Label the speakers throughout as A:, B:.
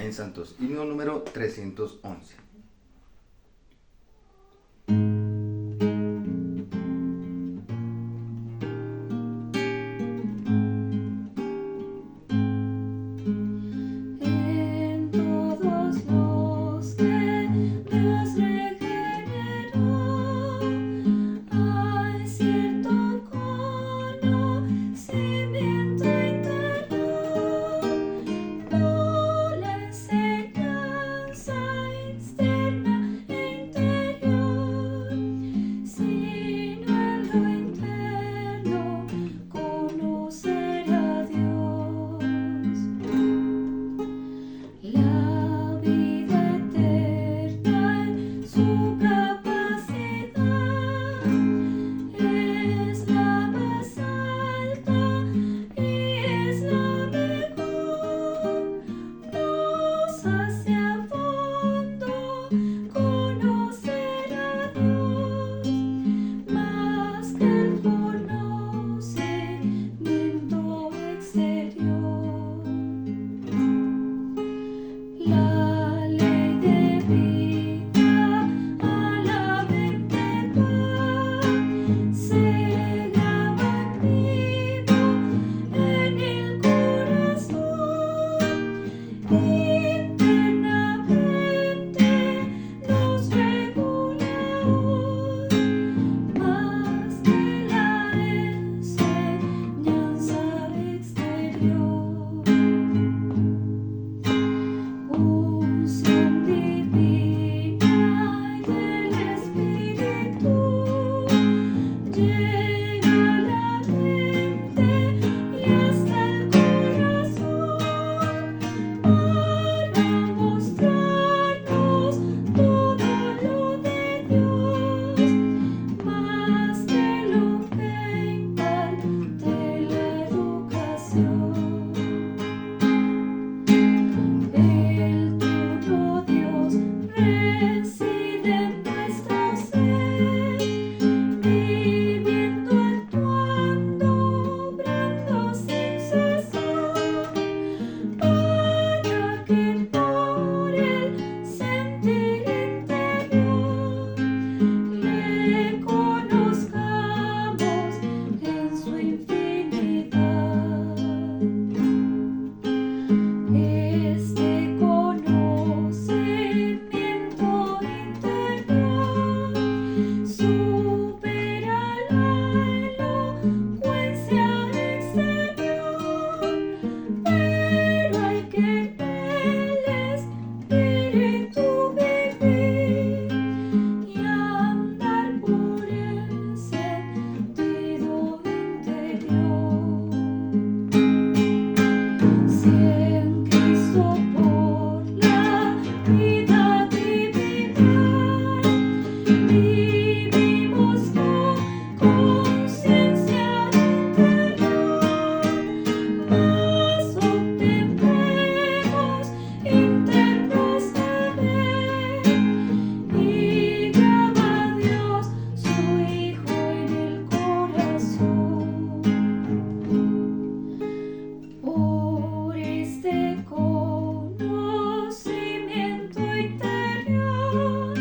A: en Santos. Himno número 311.
B: En todos los que Dios regeneró, hay cierto conocimiento interior, no la enseñanza externa e interior, sino en lo interno conocer a Dios. La vida eterna en su capacidad es la más alta y es la mejor. Nos hace a fondo conocer a Dios más que el conocimiento exterior. La ley de vida a la mente va, se graba vivo en el corazón, internamente nos regula hoy, más que la enseñanza exterior. Unción divina y del Espíritu llega a la mente y hasta el corazón para mostrarnos todo lo de Dios, más que lo que imparte la educación. El tuyo Dios reside en nuestro ser, viviendo, actuando, obrando sin cesar, para que por el sentir interior le conozcamos en su infinidad. Este conocimiento interior supera la elocuencia exterior, pero hay que en el Espíritu vivir y andar por el sentido interior. Si en Cristo por la vida divinidad vivimos con conciencia interior, más obtendremos internos saber y graba Dios su Hijo en el corazón. Por este conocimiento interior,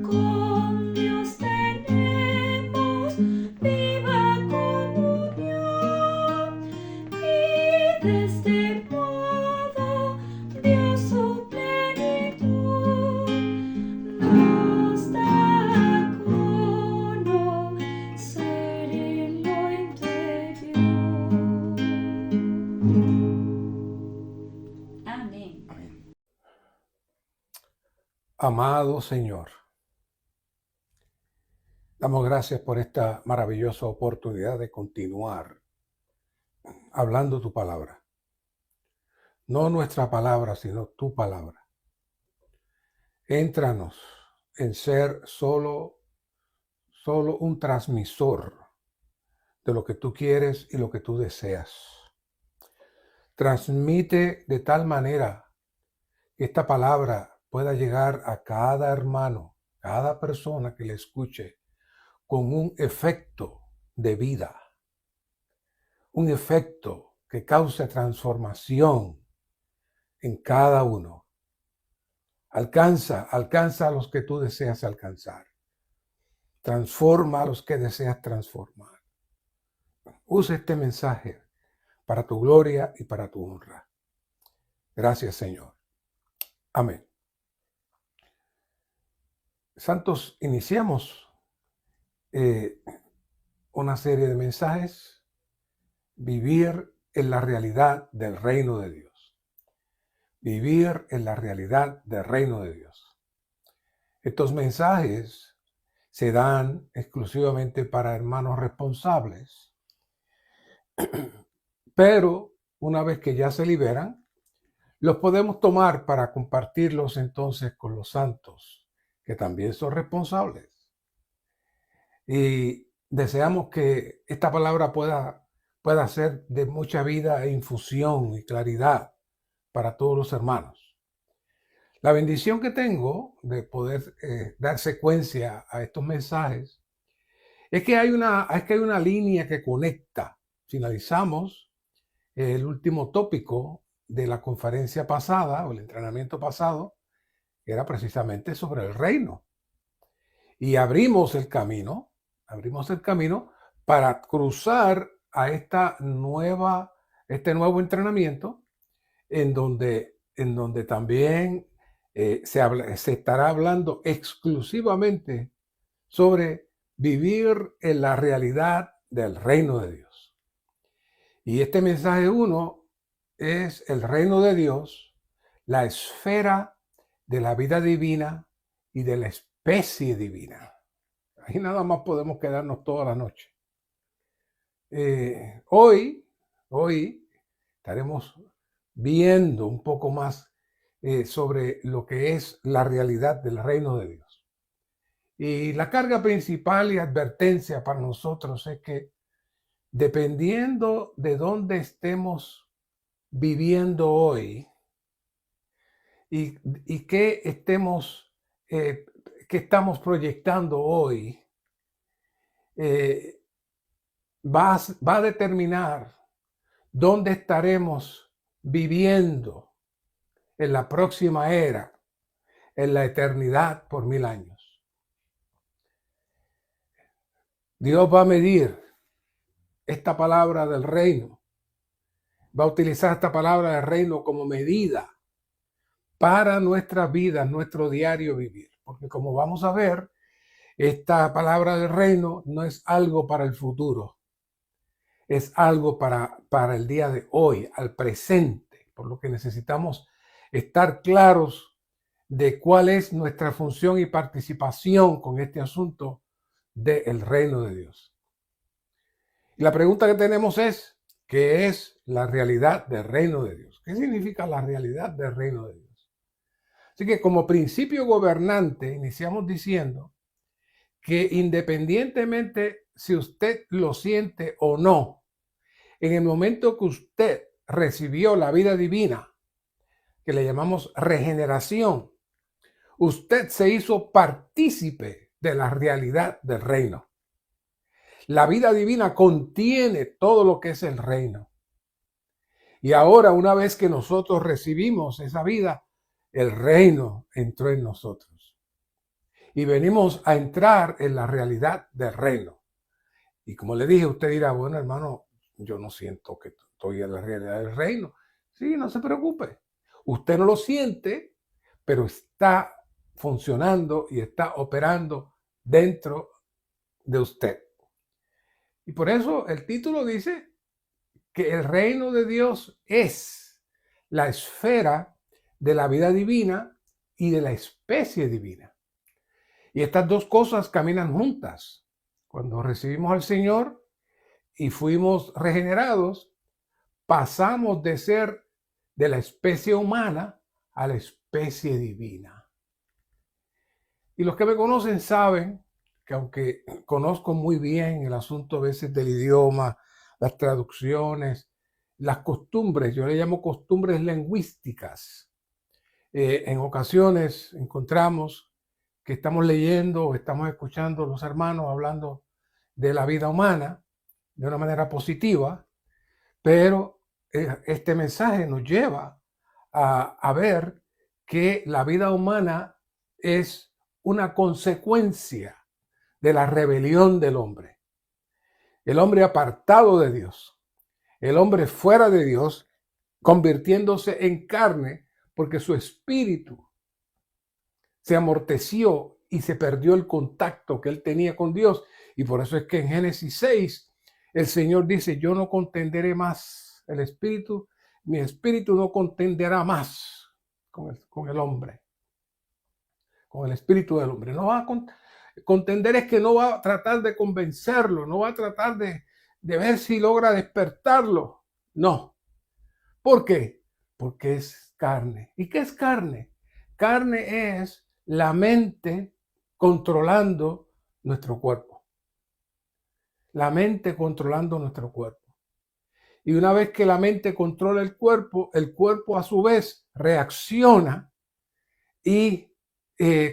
B: con Dios tenemos viva comunión, y de este modo Dios su plenitud nos da a conocer en lo interior. Amén.
A: Amén.
C: Amado Señor, damos gracias por esta maravillosa oportunidad de continuar hablando tu palabra. No nuestra palabra, sino tu palabra. Éntranos en ser solo un transmisor de lo que tú quieres y lo que tú deseas. Transmite de tal manera que esta palabra pueda llegar a cada hermano, cada persona que le escuche, con un efecto de vida, un efecto que cause transformación en cada uno, Alcanza a los que tú deseas alcanzar. Transforma a los que deseas transformar. Usa este mensaje para tu gloria y para tu honra. Gracias, Señor. Amén. Santos, iniciamos una serie de mensajes. Vivir en la realidad del reino de Dios. Vivir en la realidad del reino de Dios. Estos mensajes se dan exclusivamente para hermanos responsables, pero una vez que ya se liberan, los podemos tomar para compartirlos entonces con los santos, que también son responsables. Y deseamos que esta palabra pueda ser de mucha vida e infusión y claridad para todos los hermanos. La bendición que tengo de poder dar secuencia a estos mensajes es que hay una línea que conecta. Finalizamos el último tópico de la conferencia pasada o el entrenamiento pasado, que era precisamente sobre el reino. Y abrimos el camino para cruzar a este nuevo entrenamiento en donde también se estará hablando exclusivamente sobre vivir en la realidad del reino de Dios. Y este mensaje 1 es el reino de Dios, la esfera de la vida divina y de la especie divina. Ahí nada más podemos quedarnos toda la noche. Hoy estaremos viendo un poco más sobre lo que es la realidad del reino de Dios. Y la carga principal y advertencia para nosotros es que dependiendo de dónde estemos viviendo hoy y qué estamos proyectando hoy, va a determinar dónde estaremos viviendo en la próxima era, en la eternidad por 1000 años. Dios va a medir esta palabra del reino, va a utilizar esta palabra del reino como medida para nuestras vidas, nuestro diario vivir. Porque como vamos a ver, esta palabra del reino no es algo para el futuro, es algo para el día de hoy, al presente, por lo que necesitamos estar claros de cuál es nuestra función y participación con este asunto del reino de Dios. Y la pregunta que tenemos es, ¿qué es la realidad del reino de Dios? ¿Qué significa la realidad del reino de Dios? Así que como principio gobernante iniciamos diciendo que independientemente si usted lo siente o no, en el momento que usted recibió la vida divina, que le llamamos regeneración, usted se hizo partícipe de la realidad del reino. La vida divina contiene todo lo que es el reino. Y ahora, una vez que nosotros recibimos esa vida, el reino entró en nosotros. Y venimos a entrar en la realidad del reino. Y como le dije, usted dirá, bueno, hermano, yo no siento que estoy en la realidad del reino. Sí, no se preocupe. Usted no lo siente, pero está funcionando y está operando dentro de usted. Y por eso el título dice que el reino de Dios es la esfera de la vida divina y de la especie divina. Y estas dos cosas caminan juntas. Cuando recibimos al Señor y fuimos regenerados, pasamos de ser de la especie humana a la especie divina. Y los que me conocen saben que aunque conozco muy bien el asunto a veces del idioma, las traducciones, las costumbres, yo le llamo costumbres lingüísticas, en ocasiones encontramos que estamos leyendo o estamos escuchando a los hermanos hablando de la vida humana de una manera positiva, pero este mensaje nos lleva a ver que la vida humana es una consecuencia de la rebelión del hombre. El hombre apartado de Dios, el hombre fuera de Dios, convirtiéndose en carne porque su espíritu se amorteció y se perdió el contacto que él tenía con Dios. Y por eso es que en Génesis 6 el Señor dice, yo no contenderé más el espíritu, mi espíritu no contenderá más con el hombre, con el espíritu del hombre. No va a contender, es que no va a tratar de convencerlo, no va a tratar de ver si logra despertarlo. No. ¿Por qué? Porque es carne. ¿Y qué es carne? Carne es la mente controlando nuestro cuerpo. La mente controlando nuestro cuerpo. Y una vez que la mente controla el cuerpo a su vez reacciona y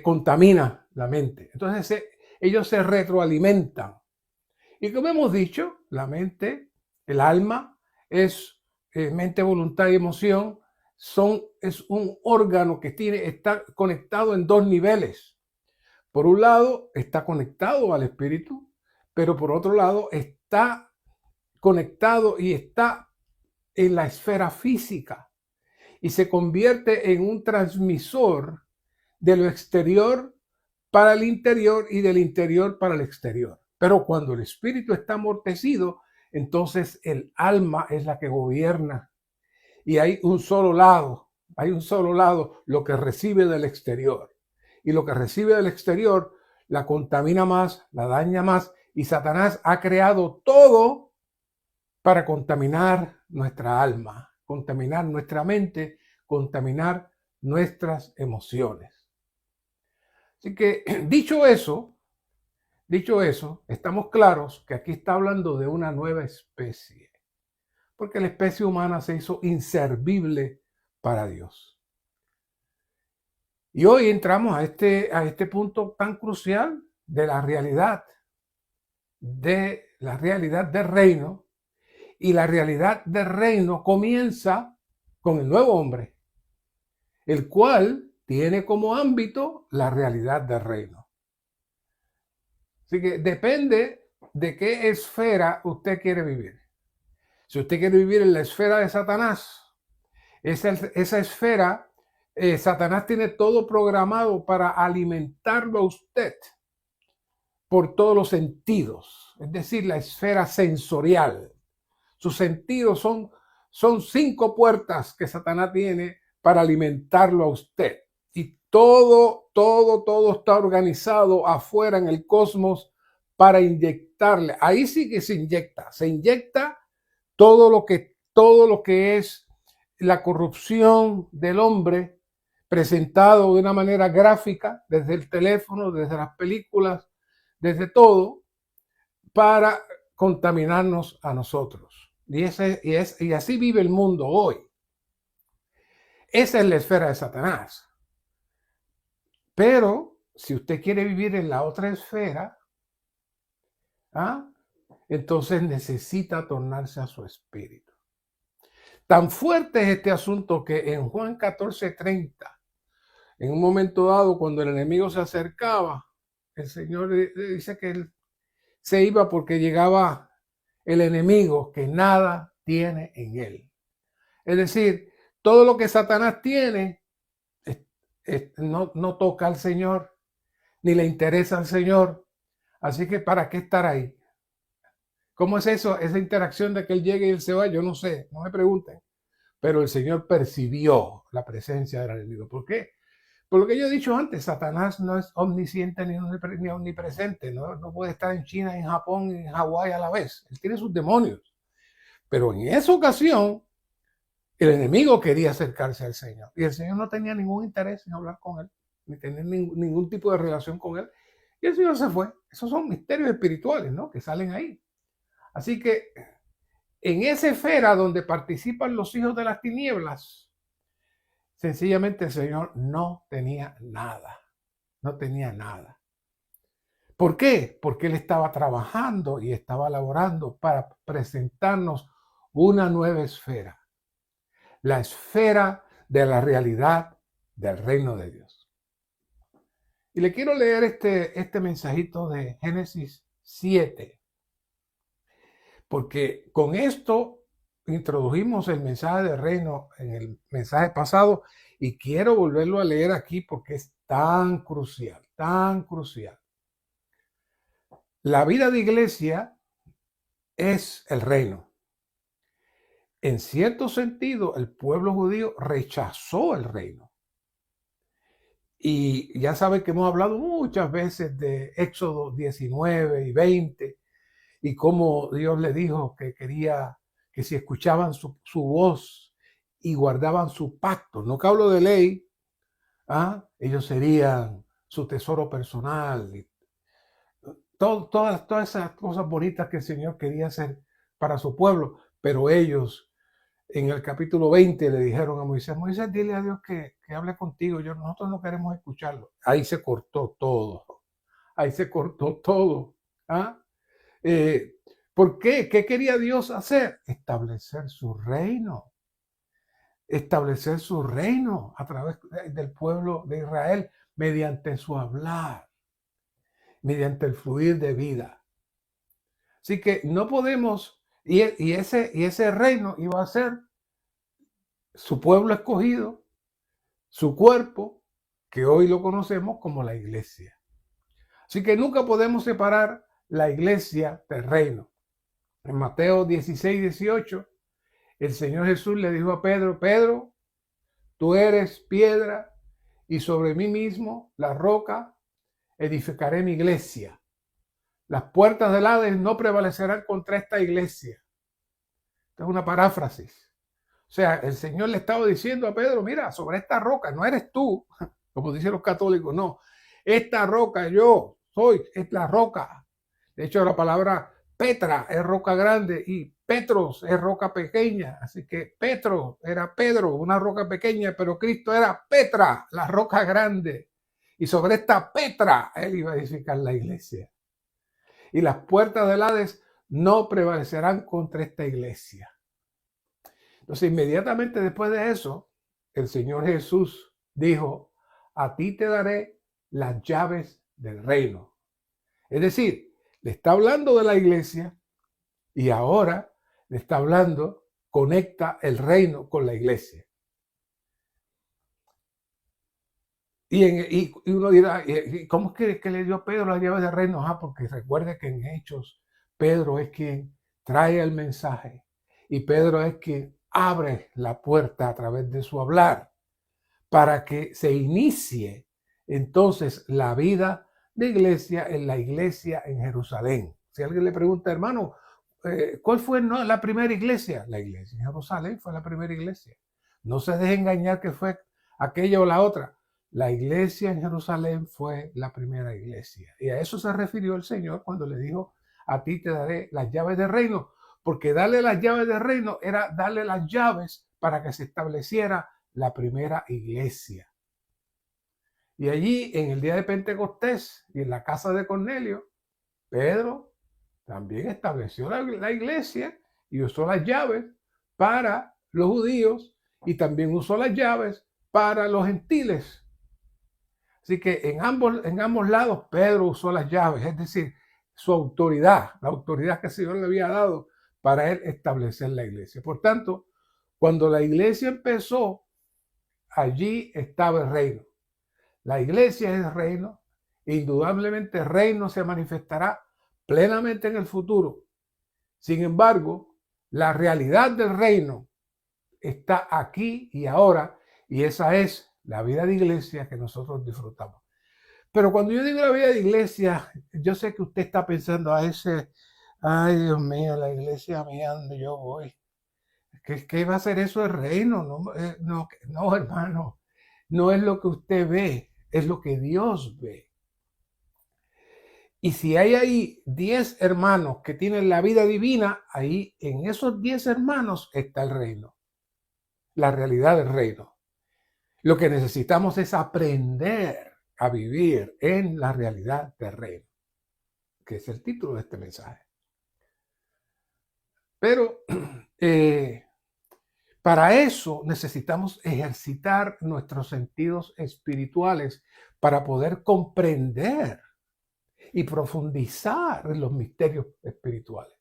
C: contamina la mente. Entonces ellos se retroalimentan. Y como hemos dicho, la mente, el alma, es mente, voluntad y emoción, es un órgano que está conectado en dos niveles. Por un lado, está conectado al espíritu, pero por otro lado, está conectado y está en la esfera física y se convierte en un transmisor de lo exterior para el interior y del interior para el exterior. Pero cuando el espíritu está amortecido, entonces el alma es la que gobierna y hay un solo lado, lo que recibe del exterior. Y lo que recibe del exterior la contamina más, la daña más, y Satanás ha creado todo para contaminar nuestra alma, contaminar nuestra mente, contaminar nuestras emociones. Así que, dicho eso, estamos claros que aquí está hablando de una nueva especie, porque la especie humana se hizo inservible para Dios. Y hoy entramos a este punto tan crucial de la realidad del reino. Y la realidad del reino comienza con el nuevo hombre, el cual tiene como ámbito la realidad del reino. Así que depende de qué esfera usted quiere vivir. Si usted quiere vivir en la esfera de Satanás, esa esfera, Satanás tiene todo programado para alimentarlo a usted por todos los sentidos, es decir, la esfera sensorial. Sus sentidos son 5 puertas que Satanás tiene para alimentarlo a usted. Y todo está organizado afuera en el cosmos para inyectarle. Ahí sí que se inyecta todo lo que es la corrupción del hombre presentado de una manera gráfica, desde el teléfono, desde las películas, desde todo, para contaminarnos a nosotros. Y así vive el mundo hoy. Esa es la esfera de Satanás. Pero si usted quiere vivir en la otra esfera, entonces necesita tornarse a su espíritu. Tan fuerte es este asunto que en Juan 14:30, en un momento dado, cuando el enemigo se acercaba, el Señor le dice que él se iba porque llegaba el enemigo que nada tiene en él. Es decir, todo lo que Satanás tiene no toca al Señor, ni le interesa al Señor. Así que ¿para qué estar ahí? ¿Cómo es eso? Esa interacción de que él llegue y él se va, yo no sé, no me pregunten. Pero el Señor percibió la presencia del enemigo. ¿Por qué? Por lo que yo he dicho antes, Satanás no es omnisciente ni omnipresente. No puede estar en China, en Japón y en Hawái a la vez. Él tiene sus demonios. Pero en esa ocasión, el enemigo quería acercarse al Señor. Y el Señor no tenía ningún interés en hablar con él, ni tener ningún tipo de relación con él. Y el Señor se fue. Esos son misterios espirituales, ¿no?, que salen ahí. Así que en esa esfera donde participan los hijos de las tinieblas, sencillamente el Señor no tenía nada. No tenía nada. ¿Por qué? Porque Él estaba trabajando y estaba laborando para presentarnos una nueva esfera. La esfera de la realidad del reino de Dios. Y le quiero leer este mensajito de Génesis 7, porque con esto introdujimos el mensaje del reino en el mensaje pasado y quiero volverlo a leer aquí porque es tan crucial, tan crucial. La vida de iglesia es el reino. En cierto sentido, el pueblo judío rechazó el reino. Y ya saben que hemos hablado muchas veces de Éxodo 19 y 20 y cómo Dios le dijo que quería que si escuchaban su voz y guardaban su pacto, no que hablo de ley, ellos serían su tesoro personal. Y todas esas cosas bonitas que el Señor quería hacer para su pueblo, pero ellos en el capítulo 20 le dijeron a Moisés, Moisés, dile a Dios que hable contigo, nosotros no queremos escucharlo. Ahí se cortó todo, ahí se cortó todo. ¿Por qué? ¿Qué quería Dios hacer? Establecer su reino a través del pueblo de Israel mediante su hablar, mediante el fluir de vida. Así que no podemos, y ese reino iba a ser su pueblo escogido, su cuerpo, que hoy lo conocemos como la iglesia. Así que nunca podemos separar la iglesia del reino. En Mateo 16, 18, el Señor Jesús le dijo a Pedro, Pedro, tú eres piedra y sobre mí mismo, la roca, edificaré mi iglesia. Las puertas del Hades no prevalecerán contra esta iglesia. Esta es una paráfrasis. O sea, el Señor le estaba diciendo a Pedro, mira, sobre esta roca, no eres tú, como dicen los católicos, no. Esta roca yo soy, es la roca. De hecho, la palabra Petra es roca grande y Petros es roca pequeña. Así que Petro era Pedro, una roca pequeña, pero Cristo era Petra, la roca grande. Y sobre esta Petra, él iba a edificar la iglesia. Y las puertas del Hades no prevalecerán contra esta iglesia. Entonces, inmediatamente después de eso, el Señor Jesús dijo, a ti te daré las llaves del reino. Es decir, le está hablando de la iglesia y ahora le está hablando, conecta el reino con la iglesia. Y uno dirá, ¿cómo es que le dio a Pedro las llaves del reino? Porque recuerde que en Hechos, Pedro es quien trae el mensaje y Pedro es quien abre la puerta a través de su hablar para que se inicie entonces la vida de iglesia en la iglesia en Jerusalén. Si alguien le pregunta, hermano, ¿cuál fue la primera iglesia? La iglesia en Jerusalén fue la primera iglesia. No se deje engañar que fue aquella o la otra. La iglesia en Jerusalén fue la primera iglesia. Y a eso se refirió el Señor cuando le dijo, a ti te daré las llaves del reino. Porque darle las llaves del reino era darle las llaves para que se estableciera la primera iglesia. Y allí, en el día de Pentecostés y en la casa de Cornelio, Pedro también estableció la iglesia y usó las llaves para los judíos y también usó las llaves para los gentiles. Así que en ambos lados Pedro usó las llaves, es decir, su autoridad, la autoridad que el Señor le había dado para él establecer la iglesia. Por tanto, cuando la iglesia empezó, allí estaba el reino. La iglesia es el reino. Indudablemente el reino se manifestará plenamente en el futuro. Sin embargo, la realidad del reino está aquí y ahora, y esa es la vida de iglesia que nosotros disfrutamos. Pero cuando yo digo la vida de iglesia, yo sé que usted está pensando a ese, ay Dios mío, la iglesia mía donde yo voy. ¿Qué va a ser eso el reino? No, hermano, no es lo que usted ve, es lo que Dios ve. Y si hay ahí 10 hermanos que tienen la vida divina, ahí en esos 10 hermanos está el reino, la realidad del reino. Lo que necesitamos es aprender a vivir en la realidad del reino, que es el título de este mensaje. Pero Para eso necesitamos ejercitar nuestros sentidos espirituales para poder comprender y profundizar en los misterios espirituales.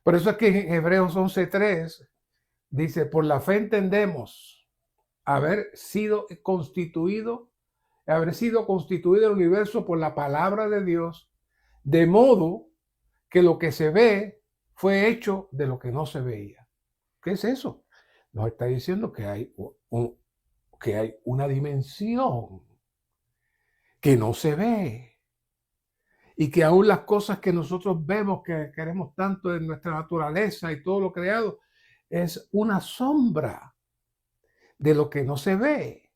C: Por eso es que en Hebreos 11:3 dice, por la fe entendemos haber sido constituido el universo por la palabra de Dios, de modo que lo que se ve fue hecho de lo que no se veía. ¿Qué es eso? Nos está diciendo que hay una dimensión que no se ve y que aún las cosas que nosotros vemos, que queremos tanto en nuestra naturaleza y todo lo creado, es una sombra de lo que no se ve.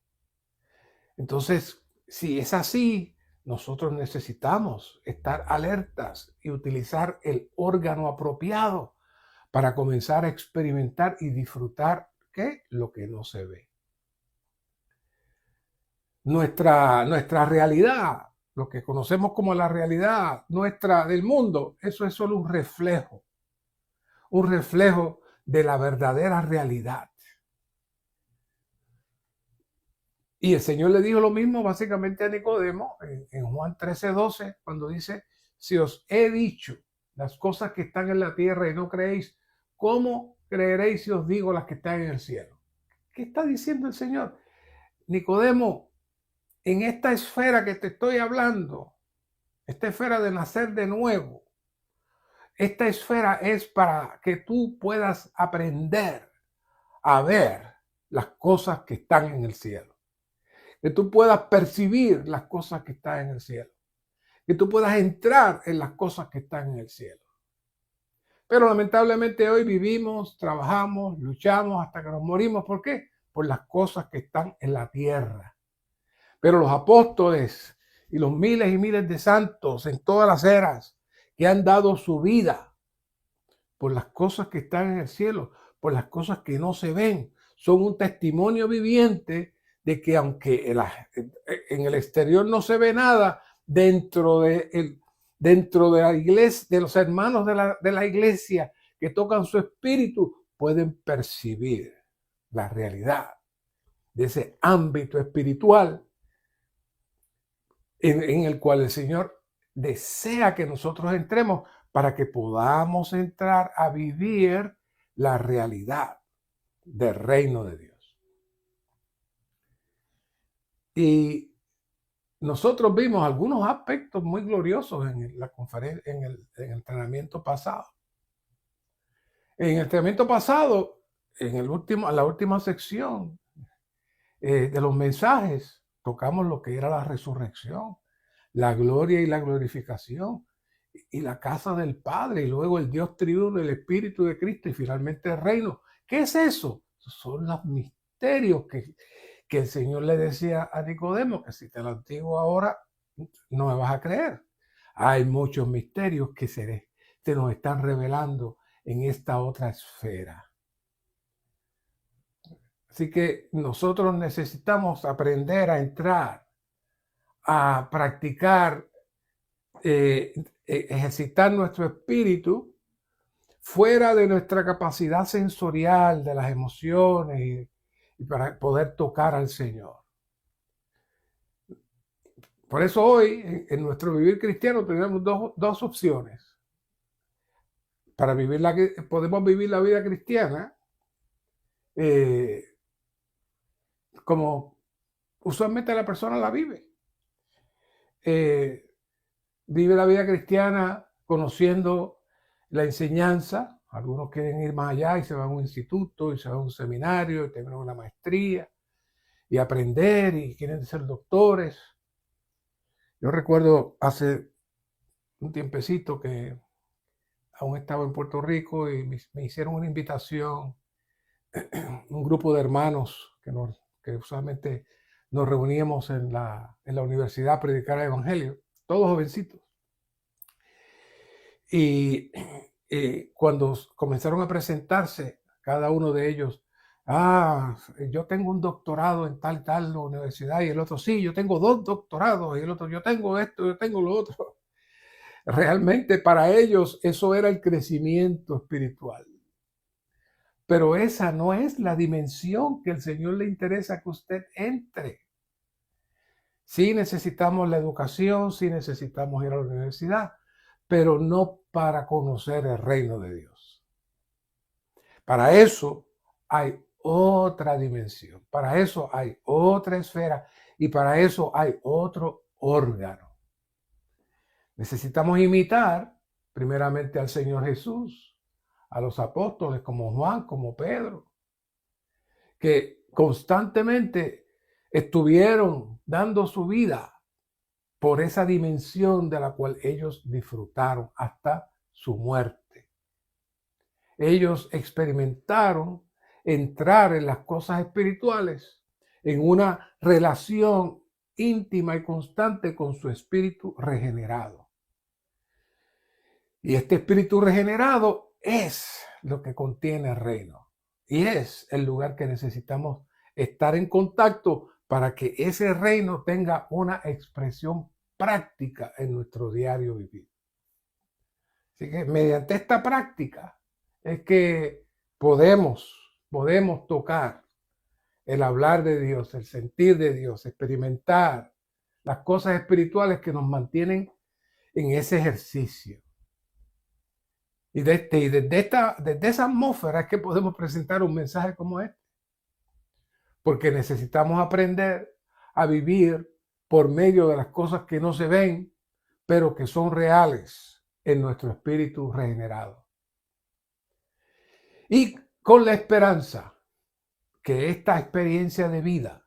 C: Entonces, si es así, nosotros necesitamos estar alertas y utilizar el órgano apropiado para comenzar a experimentar y disfrutar ¿qué? Lo que no se ve. Nuestra realidad, lo que conocemos como la realidad nuestra del mundo, eso es solo un reflejo de la verdadera realidad. Y el Señor le dijo lo mismo básicamente a Nicodemo en Juan 13:12, cuando dice, si os he dicho las cosas que están en la tierra y no creéis, ¿cómo creeréis si os digo las que están en el cielo? ¿Qué está diciendo el Señor? Nicodemo, en esta esfera que te estoy hablando, esta esfera de nacer de nuevo, esta esfera es para que tú puedas aprender a ver las cosas que están en el cielo. Que tú puedas percibir las cosas que están en el cielo. Que tú puedas entrar en las cosas que están en el cielo. Pero lamentablemente hoy vivimos, trabajamos, luchamos hasta que nos morimos. ¿Por qué? Por las cosas que están en la tierra. Pero los apóstoles y los miles y miles de santos en todas las eras que han dado su vida por las cosas que están en el cielo, por las cosas que no se ven, son un testimonio viviente de que aunque en el exterior no se ve nada, dentro de la iglesia, de los hermanos de la iglesia que tocan su espíritu, pueden percibir la realidad de ese ámbito espiritual en el cual el Señor desea que nosotros entremos para que podamos entrar a vivir la realidad del reino de Dios. Y nosotros vimos algunos aspectos muy gloriosos en la conferencia, en el entrenamiento pasado. En el entrenamiento pasado, en la última sección de los mensajes, tocamos lo que era la resurrección, la gloria y la glorificación, y la casa del Padre, y luego el Dios triuno, el Espíritu de Cristo, y finalmente el reino. ¿Qué es eso? Son los misterios que el Señor le decía a Nicodemo, que si te lo digo ahora, no me vas a creer. Hay muchos misterios que se nos están revelando en esta otra esfera. Así que nosotros necesitamos aprender a entrar, a practicar, ejercitar nuestro espíritu fuera de nuestra capacidad sensorial, de las emociones y para poder tocar al Señor. Por eso hoy, en nuestro vivir cristiano, tenemos dos opciones. Podemos vivir la vida cristiana como usualmente la persona la vive. Vive la vida cristiana conociendo la enseñanza. Algunos quieren ir más allá y se van a un instituto y se van a un seminario y terminan una maestría y aprender y quieren ser doctores. Yo recuerdo hace un tiempecito que aún estaba en Puerto Rico y me hicieron una invitación, un grupo de hermanos que usualmente nos reuníamos en la universidad a predicar el evangelio, todos jovencitos. Y cuando comenzaron a presentarse, cada uno de ellos, yo tengo un doctorado en tal universidad, y el otro, sí, yo tengo 2 doctorados, y el otro, yo tengo esto, yo tengo lo otro. Realmente para ellos eso era el crecimiento espiritual. Pero esa no es la dimensión que el Señor le interesa que usted entre. Sí necesitamos la educación, sí necesitamos ir a la universidad, pero no para conocer el reino de Dios. Para eso hay otra dimensión, para eso hay otra esfera y para eso hay otro órgano. Necesitamos imitar primeramente al Señor Jesús, a los apóstoles como Juan, como Pedro, que constantemente estuvieron dando su vida por esa dimensión de la cual ellos disfrutaron hasta su muerte. Ellos experimentaron entrar en las cosas espirituales en una relación íntima y constante con su espíritu regenerado. Y este espíritu regenerado es lo que contiene el reino y es el lugar que necesitamos estar en contacto para que ese reino tenga una expresión práctica en nuestro diario vivir. Así que mediante esta práctica es que podemos tocar el hablar de Dios, el sentir de Dios, experimentar las cosas espirituales que nos mantienen en ese ejercicio. Y desde esa atmósfera es que podemos presentar un mensaje como este. Porque necesitamos aprender a vivir por medio de las cosas que no se ven, pero que son reales en nuestro espíritu regenerado. Y con la esperanza que esta experiencia de vida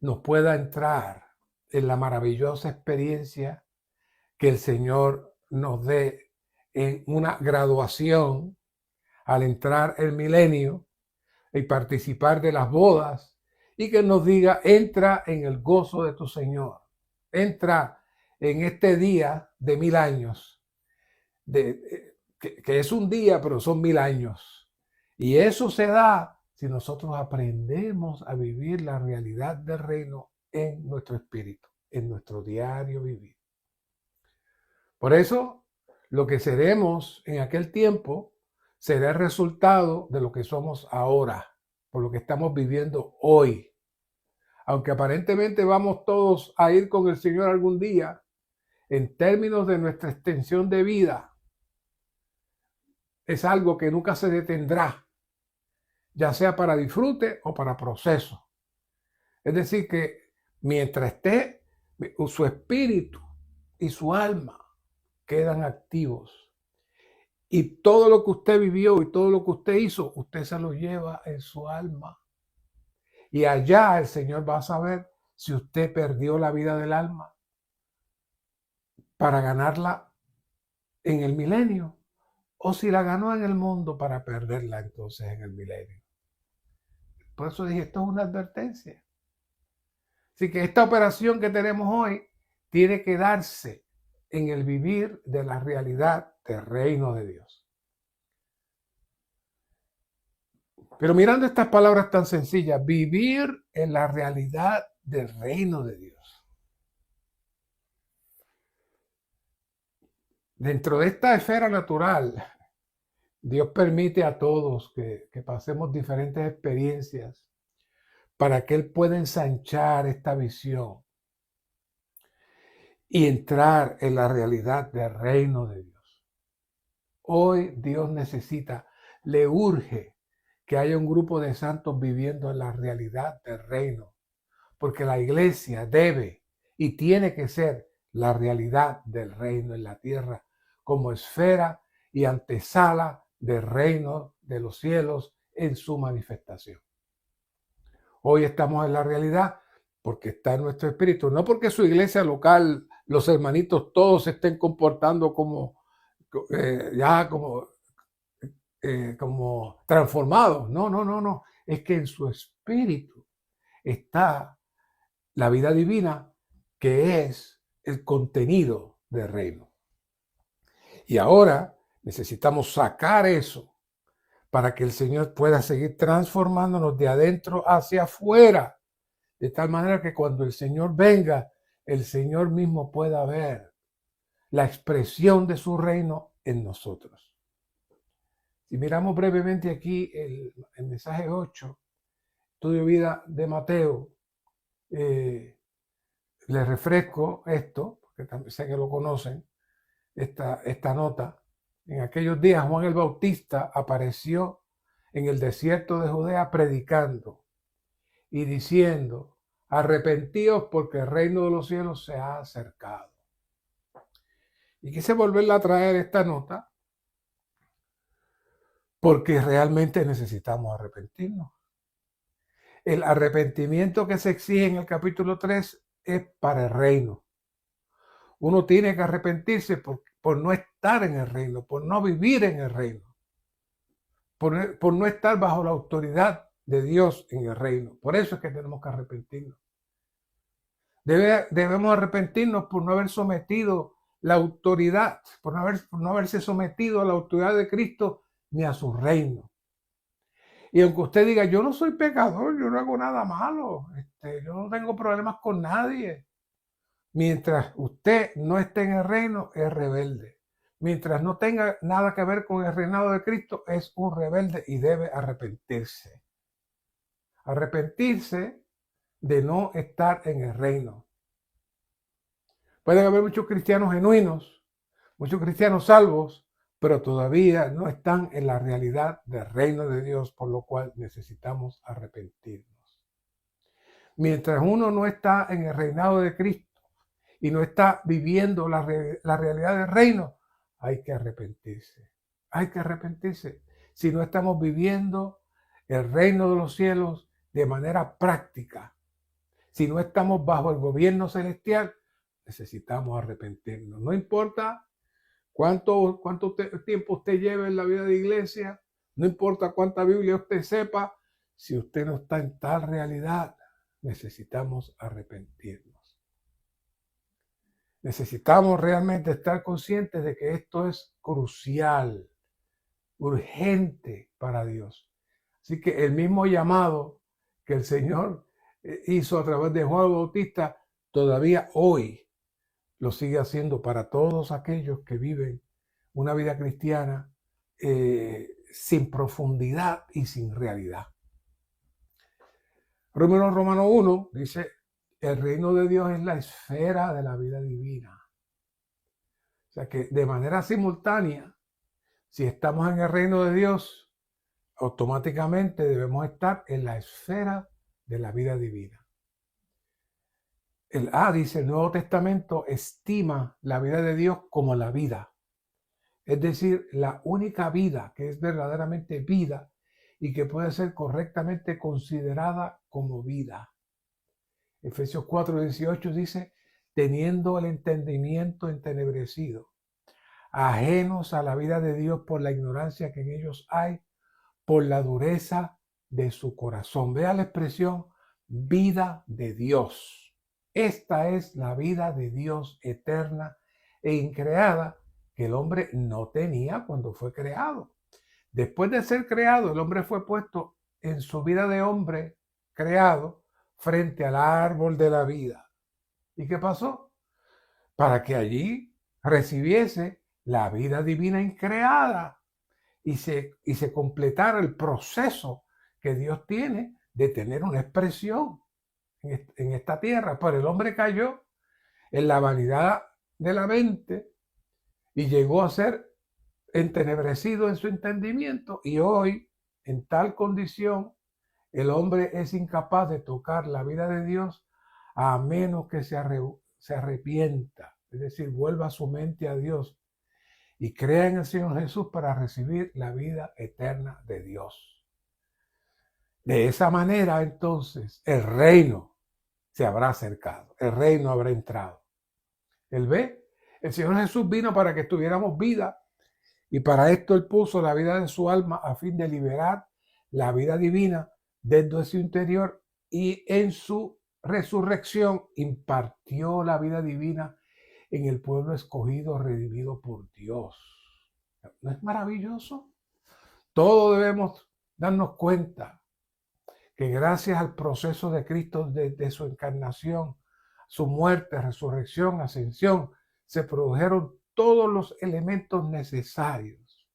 C: nos pueda entrar en la maravillosa experiencia que el Señor nos dé en una graduación al entrar el milenio y participar de las bodas y que nos diga, entra en el gozo de tu Señor, entra en este día de 1000 años, que es un día, pero son 1000 años. Y eso se da si nosotros aprendemos a vivir la realidad del reino en nuestro espíritu, en nuestro diario vivir. Por eso, lo que seremos en aquel tiempo será el resultado de lo que somos ahora, por lo que estamos viviendo hoy. Aunque aparentemente vamos todos a ir con el Señor algún día, en términos de nuestra extensión de vida, es algo que nunca se detendrá, ya sea para disfrute o para proceso. Es decir, que mientras esté, su espíritu y su alma quedan activos. Y todo lo que usted vivió y todo lo que usted hizo, usted se lo lleva en su alma. Y allá el Señor va a saber si usted perdió la vida del alma para ganarla en el milenio o si la ganó en el mundo para perderla entonces en el milenio. Por eso dije, esto es una advertencia. Así que esta operación que tenemos hoy tiene que darse en el vivir de la realidad del reino de Dios. Pero mirando estas palabras tan sencillas, vivir en la realidad del reino de Dios. Dentro de esta esfera natural, Dios permite a todos que pasemos diferentes experiencias para que Él pueda ensanchar esta visión y entrar en la realidad del reino de Dios. Hoy Dios necesita, le urge que haya un grupo de santos viviendo en la realidad del reino, porque la iglesia debe y tiene que ser la realidad del reino en la tierra como esfera y antesala del reino de los cielos en su manifestación. Hoy estamos en la realidad porque está en nuestro espíritu, no porque su iglesia local, los hermanitos todos se estén comportando como transformados. No. Es que en su espíritu está la vida divina, que es el contenido del reino. Y ahora necesitamos sacar eso para que el Señor pueda seguir transformándonos de adentro hacia afuera, de tal manera que cuando el Señor venga, el Señor mismo pueda ver la expresión de su reino en nosotros. Si miramos brevemente aquí el mensaje 8, estudio de vida de Mateo, les refresco esto, porque también sé que lo conocen, esta nota. En aquellos días Juan el Bautista apareció en el desierto de Judea predicando y diciendo: arrepentíos porque el reino de los cielos se ha acercado. Y quise volverla a traer esta nota porque realmente necesitamos arrepentirnos. El arrepentimiento que se exige en el capítulo 3 es para el reino. Uno tiene que arrepentirse por no estar en el reino, por no vivir en el reino, por no estar bajo la autoridad de Dios en el reino. Por eso es que tenemos que arrepentirnos. Debemos arrepentirnos por no haber sometido la autoridad, por no haberse sometido a la autoridad de Cristo ni a su reino. Y aunque usted diga: yo no soy pecador, yo no hago nada malo, yo no tengo problemas con nadie. Mientras usted no esté en el reino, es rebelde. Mientras no tenga nada que ver con el reinado de Cristo, es un rebelde y debe arrepentirse. Arrepentirse de no estar en el reino. Pueden haber muchos cristianos genuinos, muchos cristianos salvos, pero todavía no están en la realidad del reino de Dios, por lo cual necesitamos arrepentirnos. Mientras uno no está en el reinado de Cristo y no está viviendo la realidad del reino, hay que arrepentirse. Hay que arrepentirse. Si no estamos viviendo el reino de los cielos de manera práctica, si no estamos bajo el gobierno celestial, necesitamos arrepentirnos. No importa cuánto tiempo usted lleve en la vida de iglesia, no importa cuánta Biblia usted sepa, si usted no está en tal realidad, necesitamos arrepentirnos. Necesitamos realmente estar conscientes de que esto es crucial, urgente para Dios. Así que el mismo llamado que el Señor hizo a través de Juan Bautista, todavía hoy lo sigue haciendo para todos aquellos que viven una vida cristiana sin profundidad y sin realidad. Romano 1 dice: el reino de Dios es la esfera de la vida divina. O sea que de manera simultánea, si estamos en el reino de Dios, automáticamente debemos estar en la esfera de la vida divina. Dice: el Nuevo Testamento estima la vida de Dios como la vida. Es decir, la única vida que es verdaderamente vida y que puede ser correctamente considerada como vida. Efesios 4:18 dice: teniendo el entendimiento entenebrecido, ajenos a la vida de Dios por la ignorancia que en ellos hay, por la dureza de su corazón. Vea la expresión vida de Dios. Esta es la vida de Dios eterna e increada que el hombre no tenía cuando fue creado. Después de ser creado, el hombre fue puesto en su vida de hombre creado frente al árbol de la vida. ¿Y qué pasó? Para que allí recibiese la vida divina increada y se completara el proceso que Dios tiene de tener una expresión en esta tierra. Pero el hombre cayó en la vanidad de la mente y llegó a ser entenebrecido en su entendimiento, y hoy, en tal condición, el hombre es incapaz de tocar la vida de Dios a menos que se arrepienta, es decir, vuelva su mente a Dios y crea en el Señor Jesús para recibir la vida eterna de Dios. De esa manera, entonces, el reino se habrá acercado, el reino habrá entrado. ¿Él ve? El Señor Jesús vino para que tuviéramos vida, y para esto Él puso la vida de su alma a fin de liberar la vida divina desde su interior, y en su resurrección impartió la vida divina en el pueblo escogido, redimido por Dios. ¿No es maravilloso? Todos debemos darnos cuenta que gracias al proceso de Cristo desde su encarnación, su muerte, resurrección, ascensión, se produjeron todos los elementos necesarios.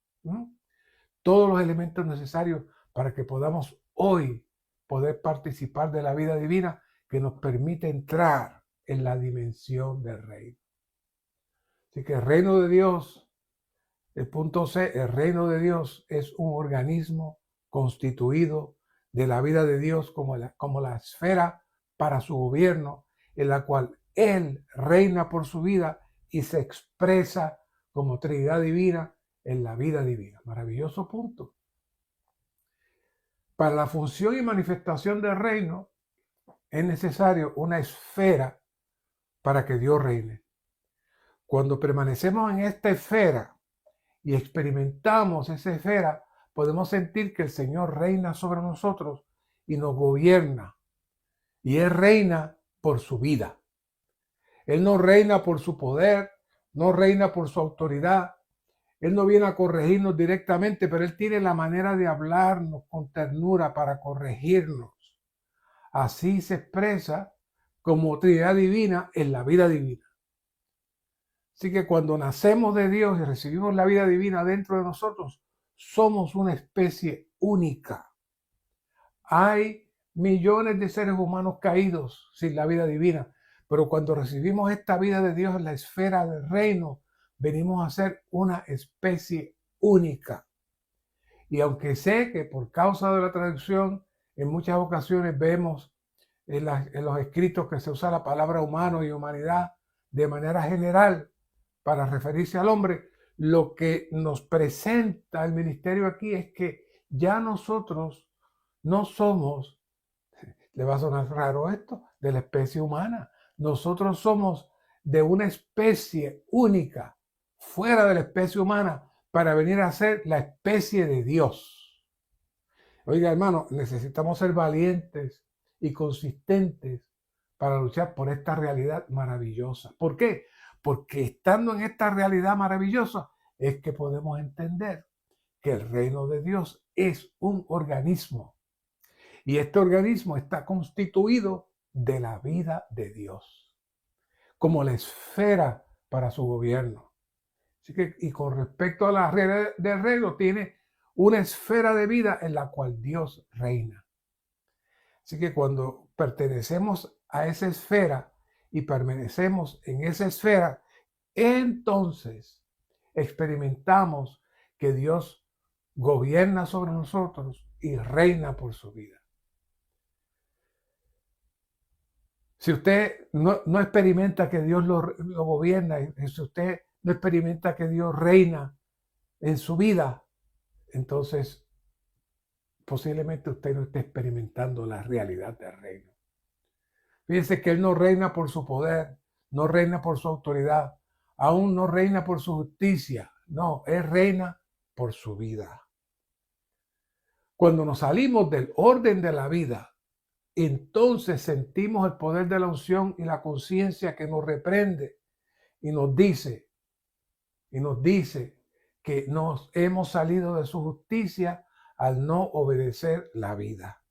C: todos los elementos necesarios para que podamos hoy poder participar de la vida divina que nos permite entrar en la dimensión del reino. Así que el reino de Dios, el punto C, el reino de Dios es un organismo constituido de la vida de Dios como la esfera para su gobierno, en la cual Él reina por su vida y se expresa como Trinidad divina en la vida divina. Maravilloso punto. Para la función y manifestación del reino es necesario una esfera para que Dios reine. Cuando permanecemos en esta esfera y experimentamos esa esfera, podemos sentir que el Señor reina sobre nosotros y nos gobierna. Y Él reina por su vida. Él no reina por su poder, no reina por su autoridad. Él no viene a corregirnos directamente, pero Él tiene la manera de hablarnos con ternura para corregirnos. Así se expresa como Trinidad divina en la vida divina. Así que cuando nacemos de Dios y recibimos la vida divina dentro de nosotros, somos una especie única. Hay millones de seres humanos caídos sin la vida divina, pero cuando recibimos esta vida de Dios en la esfera del reino, venimos a ser una especie única. Y aunque sé que por causa de la traducción, en muchas ocasiones vemos en los escritos que se usa la palabra humano y humanidad de manera general para referirse al hombre, lo que nos presenta el ministerio aquí es que ya nosotros no somos, le va a sonar raro esto, de la especie humana. Nosotros somos de una especie única, fuera de la especie humana, para venir a ser la especie de Dios. Oiga, hermano, necesitamos ser valientes y consistentes para luchar por esta realidad maravillosa. ¿Por qué? Porque estando en esta realidad maravillosa es que podemos entender que el reino de Dios es un organismo. Y este organismo está constituido de la vida de Dios, como la esfera para su gobierno. Así que, y con respecto a la realidad del reino, tiene una esfera de vida en la cual Dios reina. Así que cuando pertenecemos a esa esfera y permanecemos en esa esfera, entonces experimentamos que Dios gobierna sobre nosotros y reina por su vida. Si usted no experimenta que Dios lo gobierna, si usted no experimenta que Dios reina en su vida, entonces posiblemente usted no esté experimentando la realidad del reino. Fíjense que Él no reina por su poder, no reina por su autoridad, aún no reina por su justicia, no, Él reina por su vida. Cuando nos salimos del orden de la vida, entonces sentimos el poder de la unción y la conciencia que nos reprende y nos dice que nos hemos salido de su justicia al no obedecer la vida.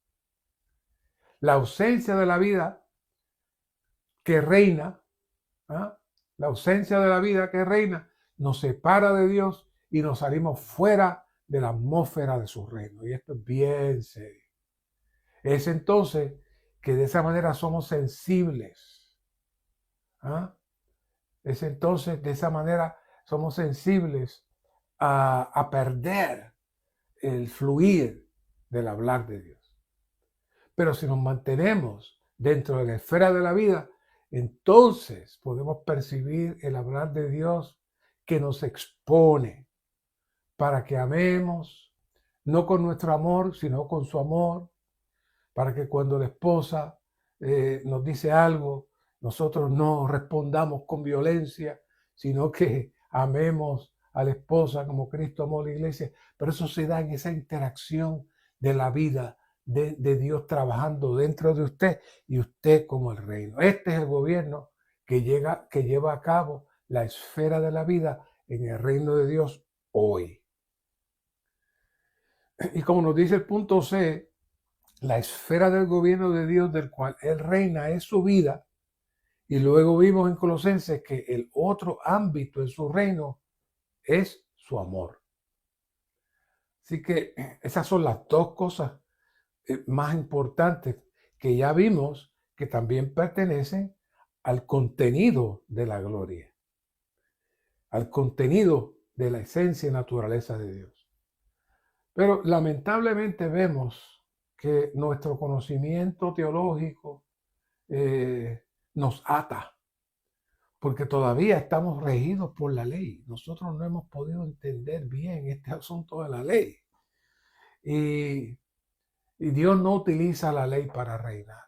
C: La ausencia de la vida que reina, la ausencia de la vida que reina nos separa de Dios y nos salimos fuera de la atmósfera de su reino. Y esto es bien serio. Es entonces que de esa manera somos sensibles. Es entonces de esa manera somos sensibles a perder el fluir del hablar de Dios. Pero si nos mantenemos dentro de la esfera de la vida, entonces podemos percibir el hablar de Dios que nos expone para que amemos, no con nuestro amor, sino con su amor, para que cuando la esposa nos dice algo, nosotros no respondamos con violencia, sino que amemos a la esposa como Cristo amó a la iglesia. Pero eso se da en esa interacción de la vida de Dios trabajando dentro de usted y usted como el reino. Este es el gobierno que lleva a cabo la esfera de la vida en el reino de Dios hoy. Y como nos dice el punto C, la esfera del gobierno de Dios del cual Él reina es su vida. Y luego vimos en Colosenses que el otro ámbito en su reino es su amor. Así que esas son las dos cosas más importantes que ya vimos que también pertenecen al contenido de la gloria, al contenido de la esencia y naturaleza de Dios. Pero lamentablemente vemos que nuestro conocimiento teológico nos ata, porque todavía estamos regidos por la ley. Nosotros no hemos podido entender bien este asunto de la ley. Y Dios no utiliza la ley para reinar.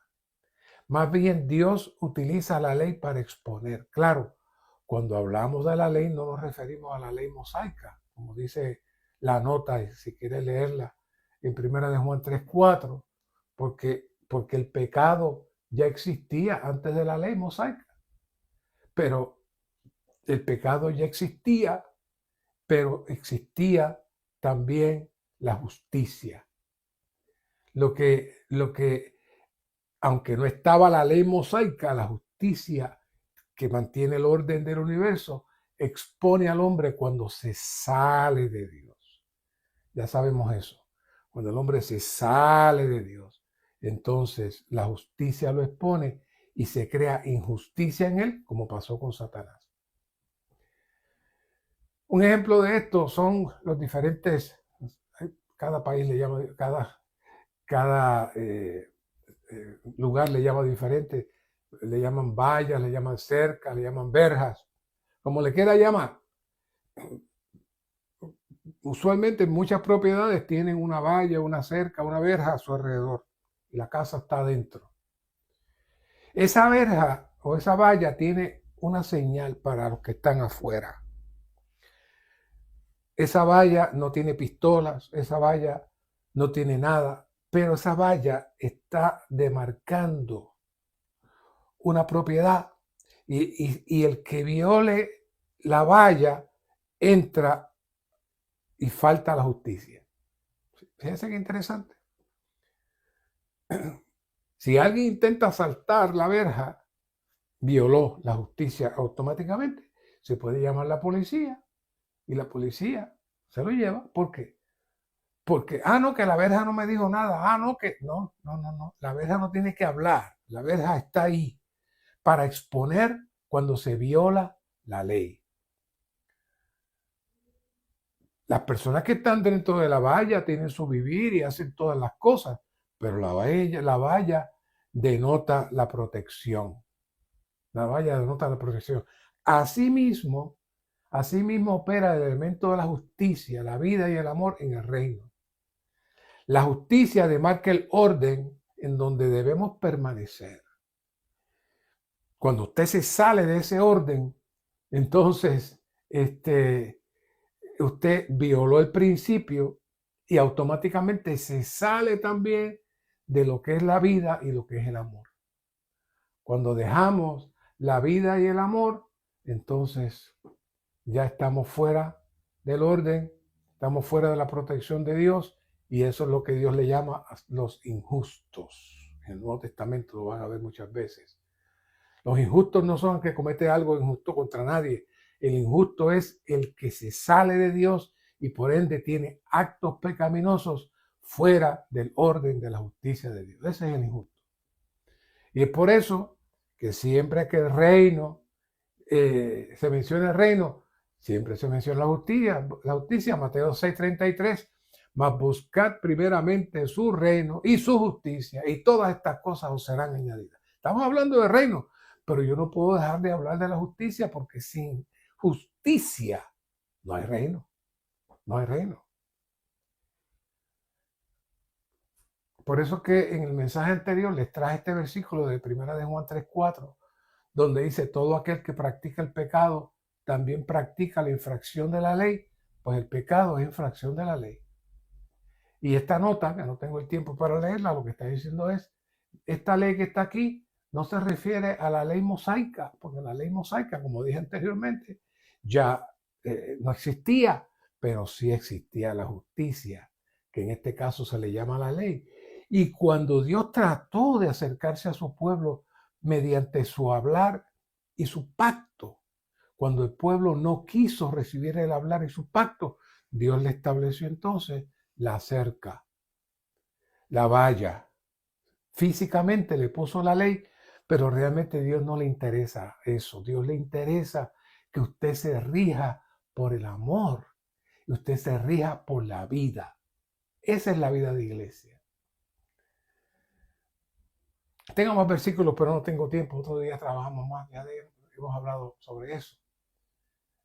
C: Más bien Dios utiliza la ley para exponer. Claro, cuando hablamos de la ley no nos referimos a la ley mosaica, como dice la nota, y si quieres leerla en 1 de Juan 3:4, porque el pecado ya existía antes de la ley mosaica. Pero el pecado ya existía, pero existía también la justicia. Lo que, aunque no estaba la ley mosaica, la justicia que mantiene el orden del universo, expone al hombre cuando se sale de Dios. Ya sabemos eso. Cuando el hombre se sale de Dios, entonces la justicia lo expone y se crea injusticia en él, como pasó con Satanás. Un ejemplo de esto son los diferentes, cada país le llama, cada lugar le llama diferente, le llaman vallas, le llaman cercas, le llaman verjas, como le quiera llamar. Usualmente muchas propiedades tienen una valla, una cerca, una verja a su alrededor y la casa está adentro. Esa verja o esa valla tiene una señal para los que están afuera. Esa valla no tiene pistolas, esa valla no tiene nada, pero esa valla está demarcando una propiedad y el que viole la valla entra y falta la justicia. Fíjense qué interesante. Si alguien intenta saltar la verja, violó la justicia automáticamente. Se puede llamar la policía y la policía se lo lleva. ¿Por qué? Porque, no, que la verja no me dijo nada. No, que no. La verja no tiene que hablar. La verja está ahí para exponer cuando se viola la ley. Las personas que están dentro de la valla tienen su vivir y hacen todas las cosas, pero la valla denota la protección. La valla denota la protección. Asimismo opera el elemento de la justicia, la vida y el amor en el reino. La justicia demarca el orden en donde debemos permanecer. Cuando usted se sale de ese orden, entonces usted violó el principio y automáticamente se sale también de lo que es la vida y lo que es el amor. Cuando dejamos la vida y el amor, entonces ya estamos fuera del orden, estamos fuera de la protección de Dios y eso es lo que Dios le llama a los injustos. En el Nuevo Testamento lo van a ver muchas veces. Los injustos no son que comete algo injusto contra nadie. El injusto es el que se sale de Dios y por ende tiene actos pecaminosos fuera del orden de la justicia de Dios. Ese es el injusto. Y es por eso que siempre que el reino, se menciona el reino, siempre se menciona la justicia, Mateo 6:33, mas buscad primeramente su reino y su justicia y todas estas cosas os serán añadidas. Estamos hablando de reino, pero yo no puedo dejar de hablar de la justicia porque sin justicia no hay reino. No hay reino. Por eso que en el mensaje anterior les traje este versículo de 1 de Juan 3:4, donde dice, todo aquel que practica el pecado también practica la infracción de la ley, pues el pecado es infracción de la ley. Y esta nota, que no tengo el tiempo para leerla, lo que está diciendo es, esta ley que está aquí no se refiere a la ley mosaica, porque la ley mosaica, como dije anteriormente, ya no existía, pero sí existía la justicia, que en este caso se le llama la ley. Y cuando Dios trató de acercarse a su pueblo mediante su hablar y su pacto, cuando el pueblo no quiso recibir el hablar y su pacto, Dios le estableció entonces la cerca, la valla. Físicamente le puso la ley, pero realmente a Dios no le interesa eso. Dios le interesa que usted se rija por el amor y usted se rija por la vida. Esa es la vida de iglesia. Tengo más versículos, pero no tengo tiempo. Otro día trabajamos más. Hemos hablado sobre eso.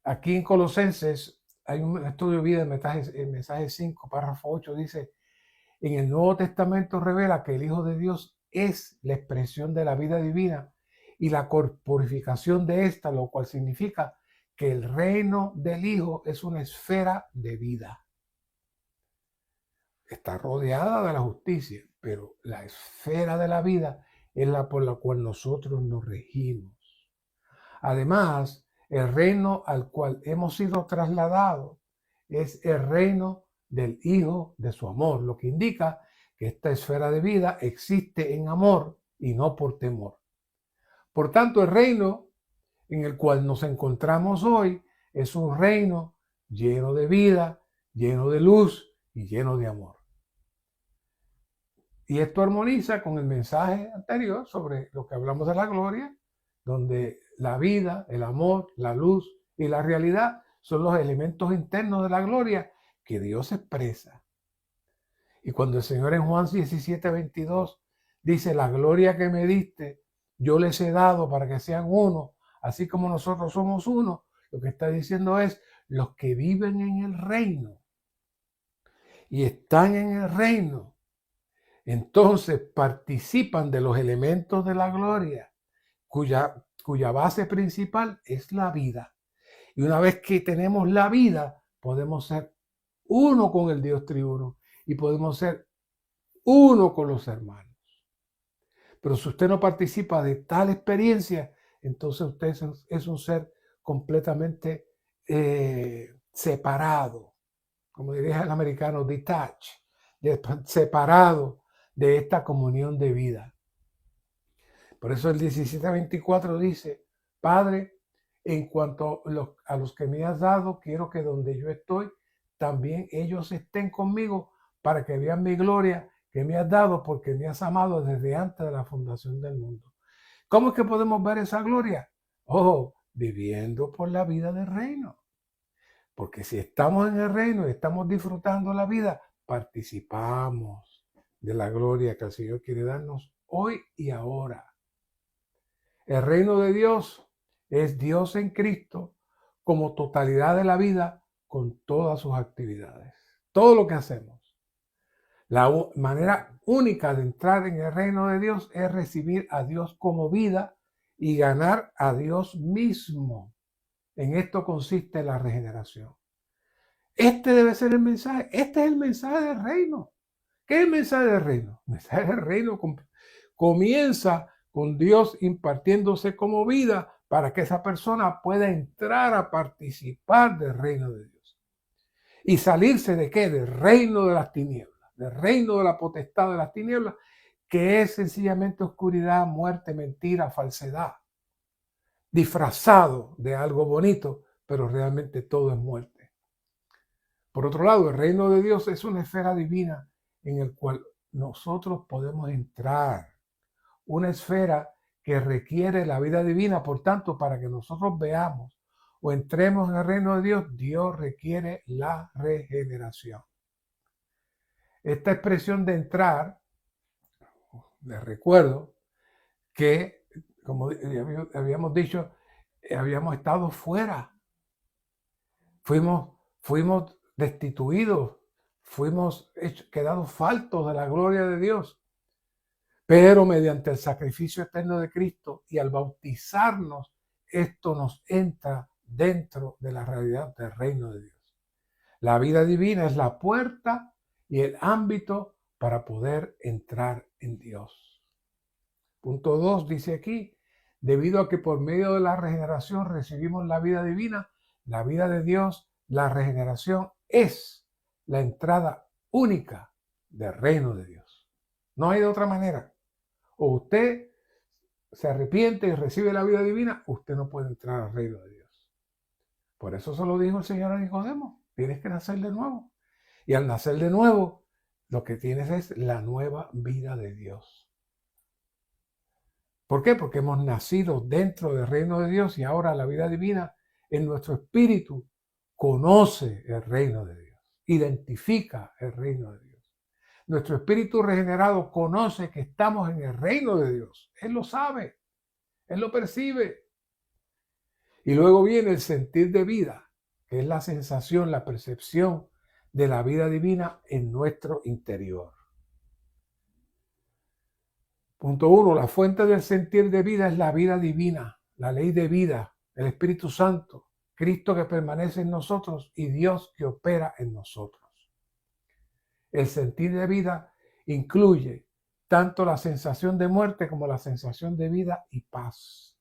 C: Aquí en Colosenses hay un estudio de vida en mensaje 5, párrafo 8, dice: en el Nuevo Testamento revela que el Hijo de Dios es la expresión de la vida divina y la corporificación de esta, lo cual significa que el reino del Hijo es una esfera de vida. Está rodeada de la justicia, pero la esfera de la vida es la por la cual nosotros nos regimos. Además, el reino al cual hemos sido trasladados es el reino del Hijo de su amor, lo que indica que esta esfera de vida existe en amor y no por temor. Por tanto, el reino en el cual nos encontramos hoy es un reino lleno de vida, lleno de luz y lleno de amor. Y esto armoniza con el mensaje anterior sobre lo que hablamos de la gloria, donde la vida, el amor, la luz y la realidad son los elementos internos de la gloria que Dios expresa. Y cuando el Señor en Juan 17:22 dice: la gloria que me diste, yo les he dado para que sean uno, así como nosotros somos uno, lo que está diciendo es: los que viven en el reino y están en el reino, entonces participan de los elementos de la gloria, cuya base principal es la vida. Y una vez que tenemos la vida, podemos ser uno con el Dios triuno y podemos ser uno con los hermanos. Pero si usted no participa de tal experiencia, entonces usted es un ser completamente separado, como diría el americano, detached, separado de esta comunión de vida. Por eso el 17:24 dice: Padre, en cuanto a los que me has dado, quiero que donde yo estoy, también ellos estén conmigo, para que vean mi gloria que me has dado, porque me has amado desde antes de la fundación del mundo. ¿Cómo es que podemos ver esa gloria? Oh, viviendo por la vida del reino. Porque si estamos en el reino y estamos disfrutando la vida, participamos de la gloria que el Señor quiere darnos hoy y ahora. El reino de Dios es Dios en Cristo como totalidad de la vida, con todas sus actividades, todo lo que hacemos. La manera única de entrar en el reino de Dios es recibir a Dios como vida y ganar a Dios mismo. En esto consiste la regeneración. Este debe ser el mensaje. Este es el mensaje del reino. ¿Qué es el mensaje del reino? El mensaje del reino comienza con Dios impartiéndose como vida para que esa persona pueda entrar a participar del reino de Dios. ¿Y salirse de qué? Del reino de las tinieblas, del reino de la potestad de las tinieblas, que es sencillamente oscuridad, muerte, mentira, falsedad, disfrazado de algo bonito, pero realmente todo es muerte. Por otro lado, el reino de Dios es una esfera divina en el cual nosotros podemos entrar, una esfera que requiere la vida divina. Por tanto, para que nosotros veamos o entremos en el reino de Dios, Dios requiere la regeneración. Esta expresión de entrar, les recuerdo que, como habíamos dicho, habíamos estado fuera. Fuimos destituidos, fuimos quedados faltos de la gloria de Dios. Pero mediante el sacrificio eterno de Cristo y al bautizarnos, esto nos entra dentro de la realidad del reino de Dios. La vida divina es la puerta y el ámbito para poder entrar en Dios. Punto 2 dice aquí: debido a que por medio de la regeneración recibimos la vida divina, la vida de Dios, la regeneración es la entrada única del reino de Dios. No hay de otra manera. O usted se arrepiente y recibe la vida divina, usted no puede entrar al reino de Dios. Por eso se lo dijo el Señor a Nicodemo: tienes que nacer de nuevo. Y al nacer de nuevo, lo que tienes es la nueva vida de Dios. ¿Por qué? Porque hemos nacido dentro del reino de Dios y ahora la vida divina en nuestro espíritu conoce el reino de Dios, identifica el reino de Dios. Nuestro espíritu regenerado conoce que estamos en el reino de Dios. Él lo sabe, él lo percibe. Y luego viene el sentir de vida, que es la sensación, la percepción de la vida divina en nuestro interior. Punto 1. La fuente del sentir de vida es la vida divina, la ley de vida, el Espíritu Santo, Cristo que permanece en nosotros y Dios que opera en nosotros. El sentir de vida incluye tanto la sensación de muerte como la sensación de vida y paz.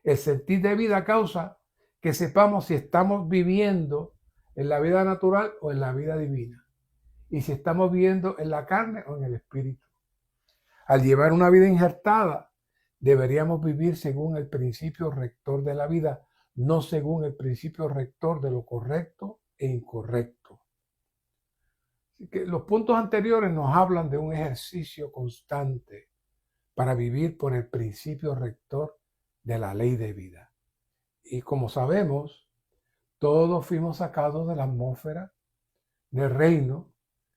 C: El sentir de vida causa que sepamos si estamos viviendo en la vida natural o en la vida divina, y si estamos viviendo en la carne o en el espíritu. Al llevar una vida injertada, deberíamos vivir según el principio rector de la vida, no según el principio rector de lo correcto e incorrecto. Así que los puntos anteriores nos hablan de un ejercicio constante para vivir por el principio rector de la ley de vida. Y como sabemos, todos fuimos sacados de la atmósfera del reino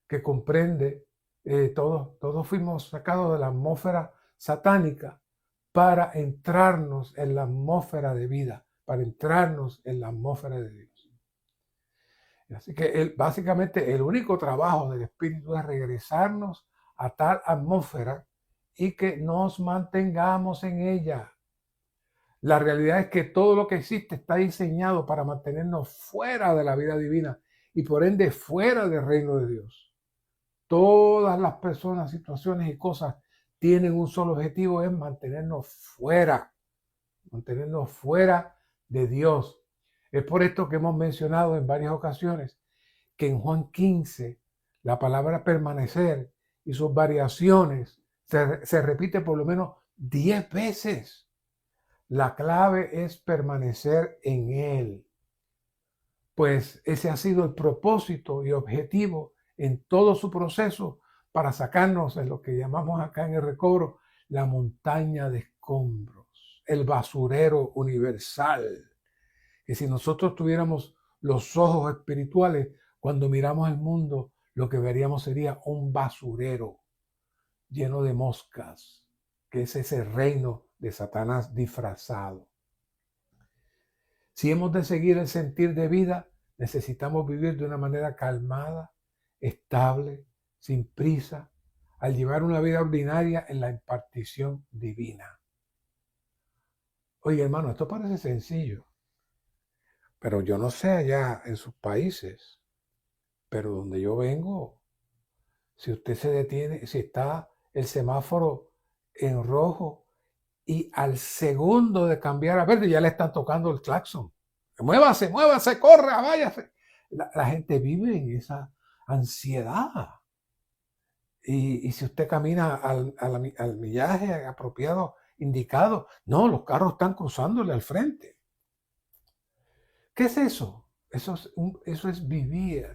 C: que comprende, todos fuimos sacados de la atmósfera satánica para entrarnos en la atmósfera de vida, para entrarnos en la atmósfera de Dios. Así que básicamente el único trabajo del Espíritu es regresarnos a tal atmósfera y que nos mantengamos en ella. La realidad es que todo lo que existe está diseñado para mantenernos fuera de la vida divina y por ende fuera del reino de Dios. Todas las personas, situaciones y cosas tienen un solo objetivo, es mantenernos fuera de Dios. Es por esto que hemos mencionado en varias ocasiones que en Juan 15 la palabra permanecer y sus variaciones se repite por lo menos 10 veces. La clave es permanecer en Él, pues ese ha sido el propósito y objetivo en todo su proceso para sacarnos en lo que llamamos acá en el recobro la montaña de escombros, el basurero universal. Que si nosotros tuviéramos los ojos espirituales, cuando miramos el mundo, lo que veríamos sería un basurero lleno de moscas, que es ese reino de Satanás disfrazado. Si hemos de seguir el sentir de vida, necesitamos vivir de una manera calmada, estable, sin prisa, al llevar una vida ordinaria en la impartición divina. Oye, hermano, esto parece sencillo, pero yo no sé allá en sus países, pero donde yo vengo, si usted se detiene, si está el semáforo en rojo y al segundo de cambiar a verde ya le están tocando el claxon. Muévase, muévase, corra, váyase. La gente vive en esa ansiedad. Y si usted camina al millaje apropiado, indicado, no, los carros están cruzándole al frente. ¿Qué es eso? Eso es vivir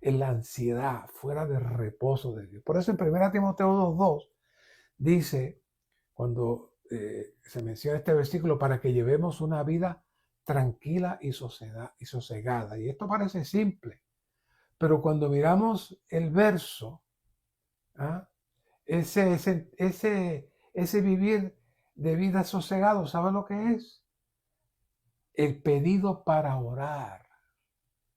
C: en la ansiedad, fuera del reposo de Dios. Por eso en 1 Timoteo 2:2 dice, cuando se menciona este versículo, para que llevemos una vida tranquila y sosegada. Y esto parece simple, pero cuando miramos el verso, ese vivir de vida sosegado, ¿sabe lo que es? El pedido para orar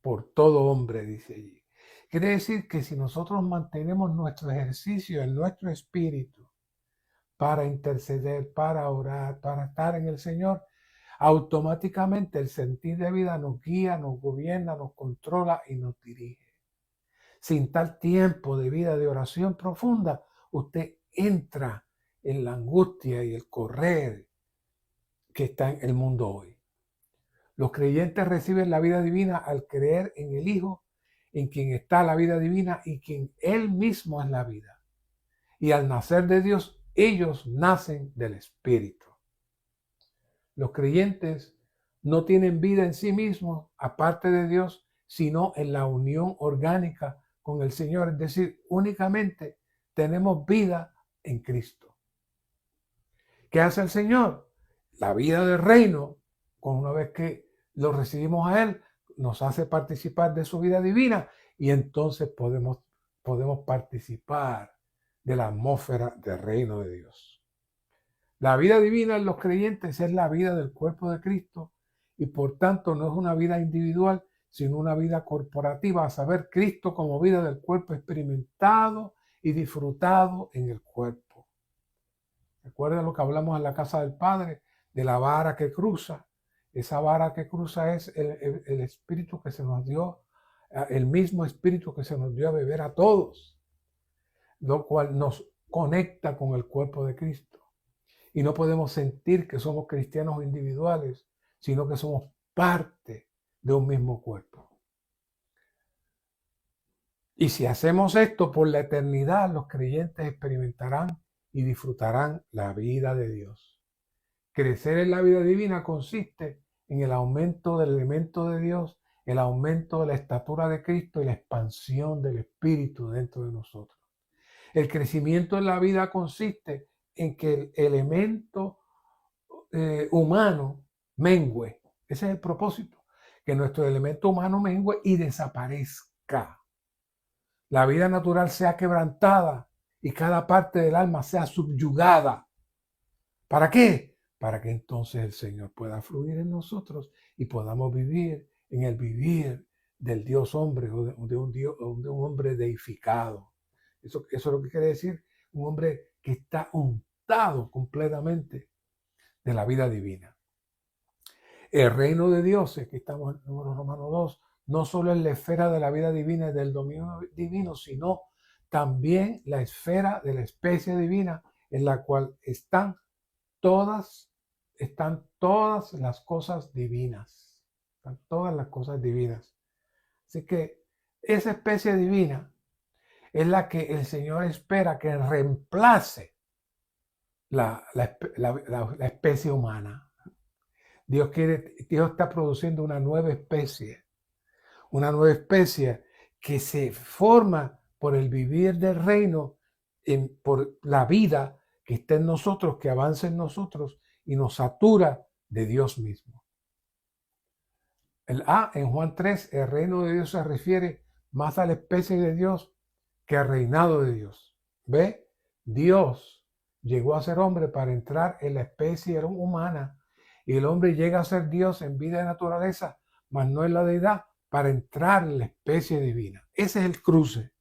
C: por todo hombre, dice allí. Quiere decir que si nosotros mantenemos nuestro ejercicio en nuestro espíritu para interceder, para orar, para estar en el Señor, automáticamente el sentir de vida nos guía, nos gobierna, nos controla y nos dirige. Sin tal tiempo de vida de oración profunda, usted entra en la angustia y el correr que está en el mundo hoy. Los creyentes reciben la vida divina al creer en el Hijo, en quien está la vida divina y quien Él mismo es la vida. Y al nacer de Dios, ellos nacen del Espíritu. Los creyentes no tienen vida en sí mismos, aparte de Dios, sino en la unión orgánica con el Señor. Es decir, únicamente tenemos vida en Cristo. ¿Qué hace el Señor? La vida del reino, una vez que lo recibimos a Él, nos hace participar de su vida divina y entonces podemos participar de la atmósfera del reino de Dios. La vida divina en los creyentes es la vida del cuerpo de Cristo y por tanto no es una vida individual, sino una vida corporativa, a saber, Cristo como vida del cuerpo experimentado y disfrutado en el cuerpo. Recuerda lo que hablamos en la casa del Padre, de la vara que cruza. Esa vara que cruza es el espíritu que se nos dio, el mismo espíritu que se nos dio a beber a todos, lo cual nos conecta con el cuerpo de Cristo. Y no podemos sentir que somos cristianos individuales, sino que somos parte de un mismo cuerpo. Y si hacemos esto por la eternidad, los creyentes experimentarán y disfrutarán la vida de Dios. Crecer en la vida divina consiste en el aumento del elemento de Dios, el aumento de la estatura de Cristo y la expansión del Espíritu dentro de nosotros. El crecimiento en la vida consiste en que el elemento humano mengüe. Ese es el propósito, que nuestro elemento humano mengüe y desaparezca. La vida natural sea quebrantada y cada parte del alma sea subyugada. ¿Para qué? Para que entonces el Señor pueda fluir en nosotros y podamos vivir en el vivir del Dios hombre o de un hombre deificado. Eso es lo que quiere decir un hombre que está untado completamente de la vida divina. El reino de Dios, aquí estamos en Romanos 2, no solo es la esfera de la vida divina y del dominio divino, sino también la esfera de la especie divina en la cual están todas las cosas divinas. Están todas las cosas divinas. Así que esa especie divina es la que el Señor espera que reemplace la especie humana. Dios está produciendo una nueva especie que se forma por el vivir del reino, por la vida que está en nosotros, que avanza en nosotros y nos satura de Dios mismo. En Juan 3, el reino de Dios se refiere más a la especie de Dios que al reinado de Dios. ¿Ve? Dios llegó a ser hombre para entrar en la especie humana y el hombre llega a ser Dios en vida de naturaleza, mas no en la deidad, para entrar en la especie divina. Ese es el cruce.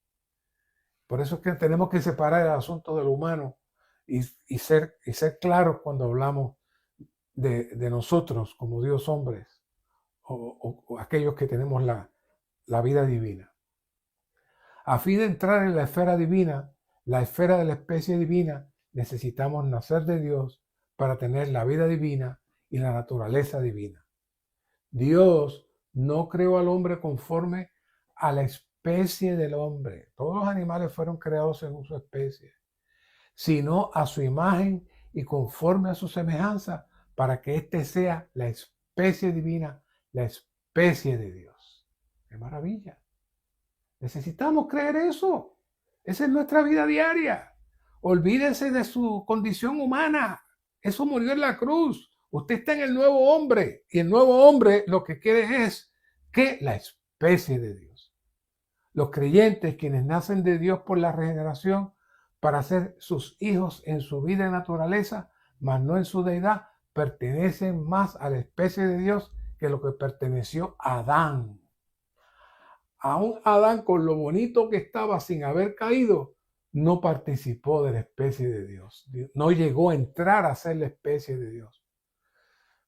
C: Por eso es que tenemos que separar el asunto del humano y ser claros cuando hablamos de nosotros como Dios hombres o aquellos que tenemos la vida divina. A fin de entrar en la esfera divina, la esfera de la especie divina, necesitamos nacer de Dios para tener la vida divina y la naturaleza divina. Dios no creó al hombre conforme a la especie del hombre. Todos los animales fueron creados según su especie, sino a su imagen y conforme a su semejanza, para que éste sea la especie divina, la especie de Dios. ¡Qué maravilla! Necesitamos creer eso. Esa es nuestra vida diaria. Olvídense de su condición humana. Eso murió en la cruz. Usted está en el nuevo hombre. Y el nuevo hombre lo que quiere es que la especie de Dios. Los creyentes, quienes nacen de Dios por la regeneración, para ser sus hijos en su vida y naturaleza, mas no en su deidad, pertenecen más a la especie de Dios que lo que perteneció a Adán. Aún Adán, con lo bonito que estaba sin haber caído, no participó de la especie de Dios. No llegó a entrar a ser la especie de Dios.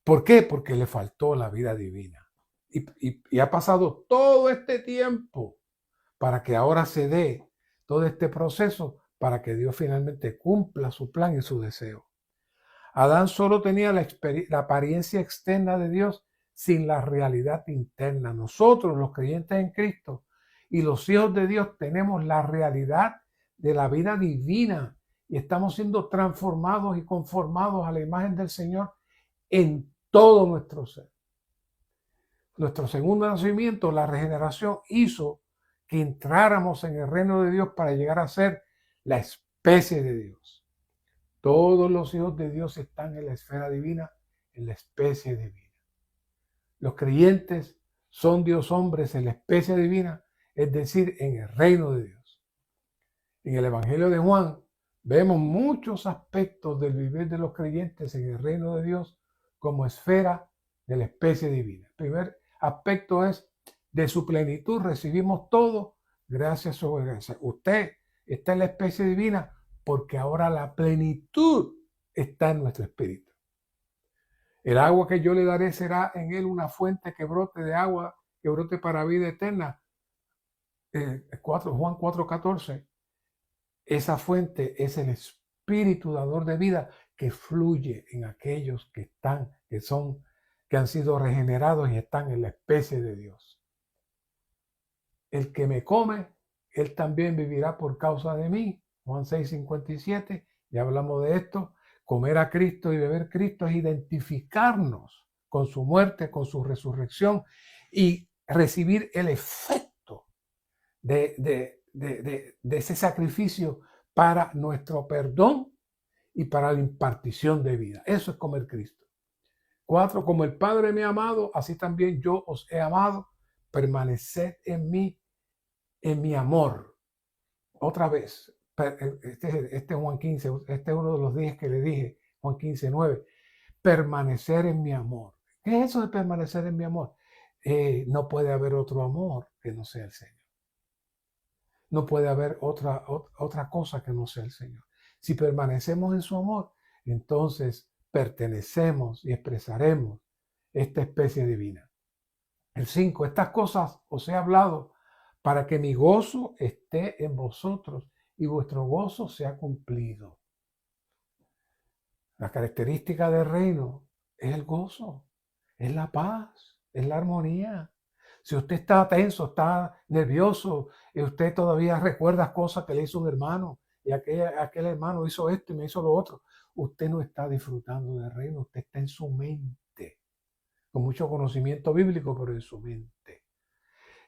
C: ¿Por qué? Porque le faltó la vida divina. Y ha pasado todo este tiempo para que ahora se dé todo este proceso para que Dios finalmente cumpla su plan y su deseo. Adán solo tenía la apariencia externa de Dios sin la realidad interna. Nosotros, los creyentes en Cristo y los hijos de Dios, tenemos la realidad de la vida divina y estamos siendo transformados y conformados a la imagen del Señor en todo nuestro ser. nuestro segundo nacimiento, la regeneración hizo que entráramos en el reino de Dios para llegar a ser la especie de Dios. Todos los hijos de Dios están en la esfera divina, en la especie divina. Los creyentes son Dios hombres en la especie divina, es decir, en el reino de Dios. En el Evangelio de Juan vemos muchos aspectos del vivir de los creyentes en el reino de Dios como esfera de la especie divina. El primer aspecto es de su plenitud recibimos todo gracias a su obediencia. Usted está en la especie divina porque ahora la plenitud está en nuestro espíritu. El agua que yo le daré será en él una fuente que brote de agua, que brote para vida eterna. Juan 4:14. Esa fuente es el espíritu dador de vida que fluye en aquellos que han sido regenerados y están en la especie de Dios. El que me come, él también vivirá por causa de mí. Juan 6:57, ya hablamos de esto. Comer a Cristo y beber Cristo es identificarnos con su muerte, con su resurrección y recibir el efecto de ese sacrificio para nuestro perdón y para la impartición de vida. Eso es comer Cristo. 4, como el Padre me ha amado, así también yo os he amado. Permaneced en mí, en mi amor. Otra vez, este Juan 15, este es uno de los 10 que le dije, Juan 15:9. Permanecer en mi amor. ¿Qué es eso de permanecer en mi amor? No puede haber otro amor que no sea el Señor. No puede haber otra cosa que no sea el Señor. Si permanecemos en su amor, entonces pertenecemos y expresaremos esta especie divina. El 5, estas cosas os he hablado para que mi gozo esté en vosotros y vuestro gozo sea cumplido. La característica del reino es el gozo, es la paz, es la armonía. Si usted está tenso, está nervioso, y usted todavía recuerda cosas que le hizo un hermano, y aquel hermano hizo esto y me hizo lo otro, usted no está disfrutando del reino, usted está en su mente, con mucho conocimiento bíblico, pero en su mente.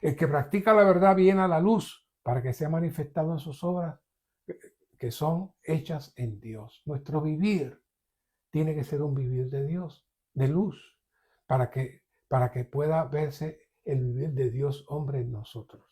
C: El que practica la verdad viene a la luz para que sea manifestado en sus obras que son hechas en Dios. Nuestro vivir tiene que ser un vivir de Dios, de luz, para que pueda verse el vivir de Dios hombre en nosotros.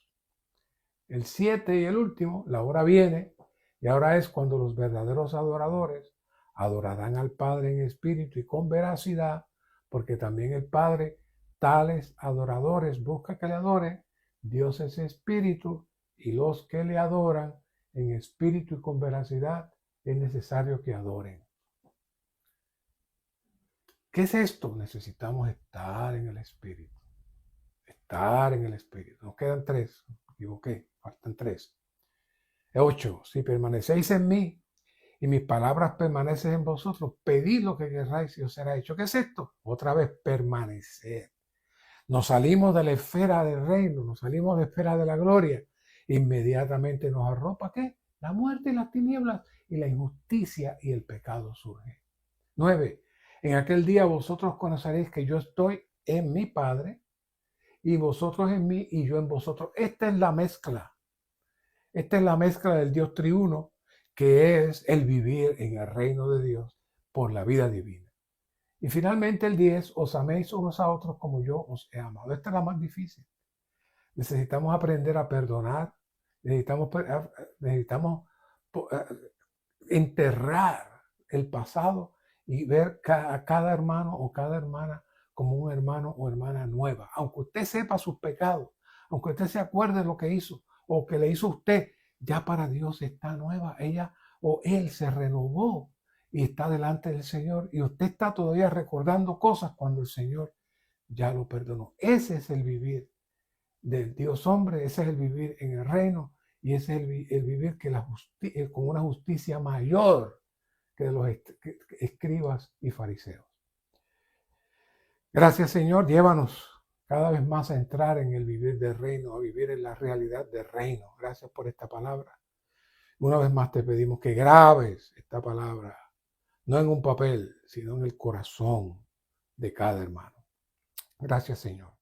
C: El 7 y el último, la hora viene, y ahora es cuando los verdaderos adoradores adorarán al Padre en espíritu y con veracidad, porque también el Padre tales adoradores busca que le adoren. Dios es espíritu y los que le adoran en espíritu y con veracidad es necesario que adoren. ¿Qué es esto? Necesitamos estar en el espíritu. Estar en el espíritu. Nos quedan 3. Me equivoqué. Faltan 3. 8. Si permanecéis en mí y mis palabras permanecen en vosotros, pedid lo que queráis y os será hecho. ¿Qué es esto? Otra vez, permanecer. Nos salimos de la esfera del reino, nos salimos de la esfera de la gloria. Inmediatamente nos arropa, ¿qué? La muerte y las tinieblas y la injusticia y el pecado surge. 9. En aquel día vosotros conoceréis que yo estoy en mi Padre y vosotros en mí y yo en vosotros. Esta es la mezcla. Esta es la mezcla del Dios triuno, que es el vivir en el reino de Dios por la vida divina. Y finalmente el 10, os améis unos a otros como yo os he amado. Esta es la más difícil. Necesitamos aprender a perdonar, necesitamos enterrar el pasado y ver a cada hermano o cada hermana como un hermano o hermana nueva. Aunque usted sepa sus pecados, aunque usted se acuerde de lo que hizo o que le hizo a usted, ya para Dios está nueva. Ella o él se renovó y está delante del Señor y usted está todavía recordando cosas cuando el Señor ya lo perdonó. Ese es el vivir del Dios hombre, ese es el vivir en el reino y ese es el vivir con una justicia mayor que de los escribas y fariseos. Gracias, Señor, llévanos cada vez más a entrar en el vivir del reino, a vivir en la realidad del reino. Gracias por esta palabra. Una vez más te pedimos que grabes esta palabra, no en un papel, sino en el corazón de cada hermano. Gracias, Señor.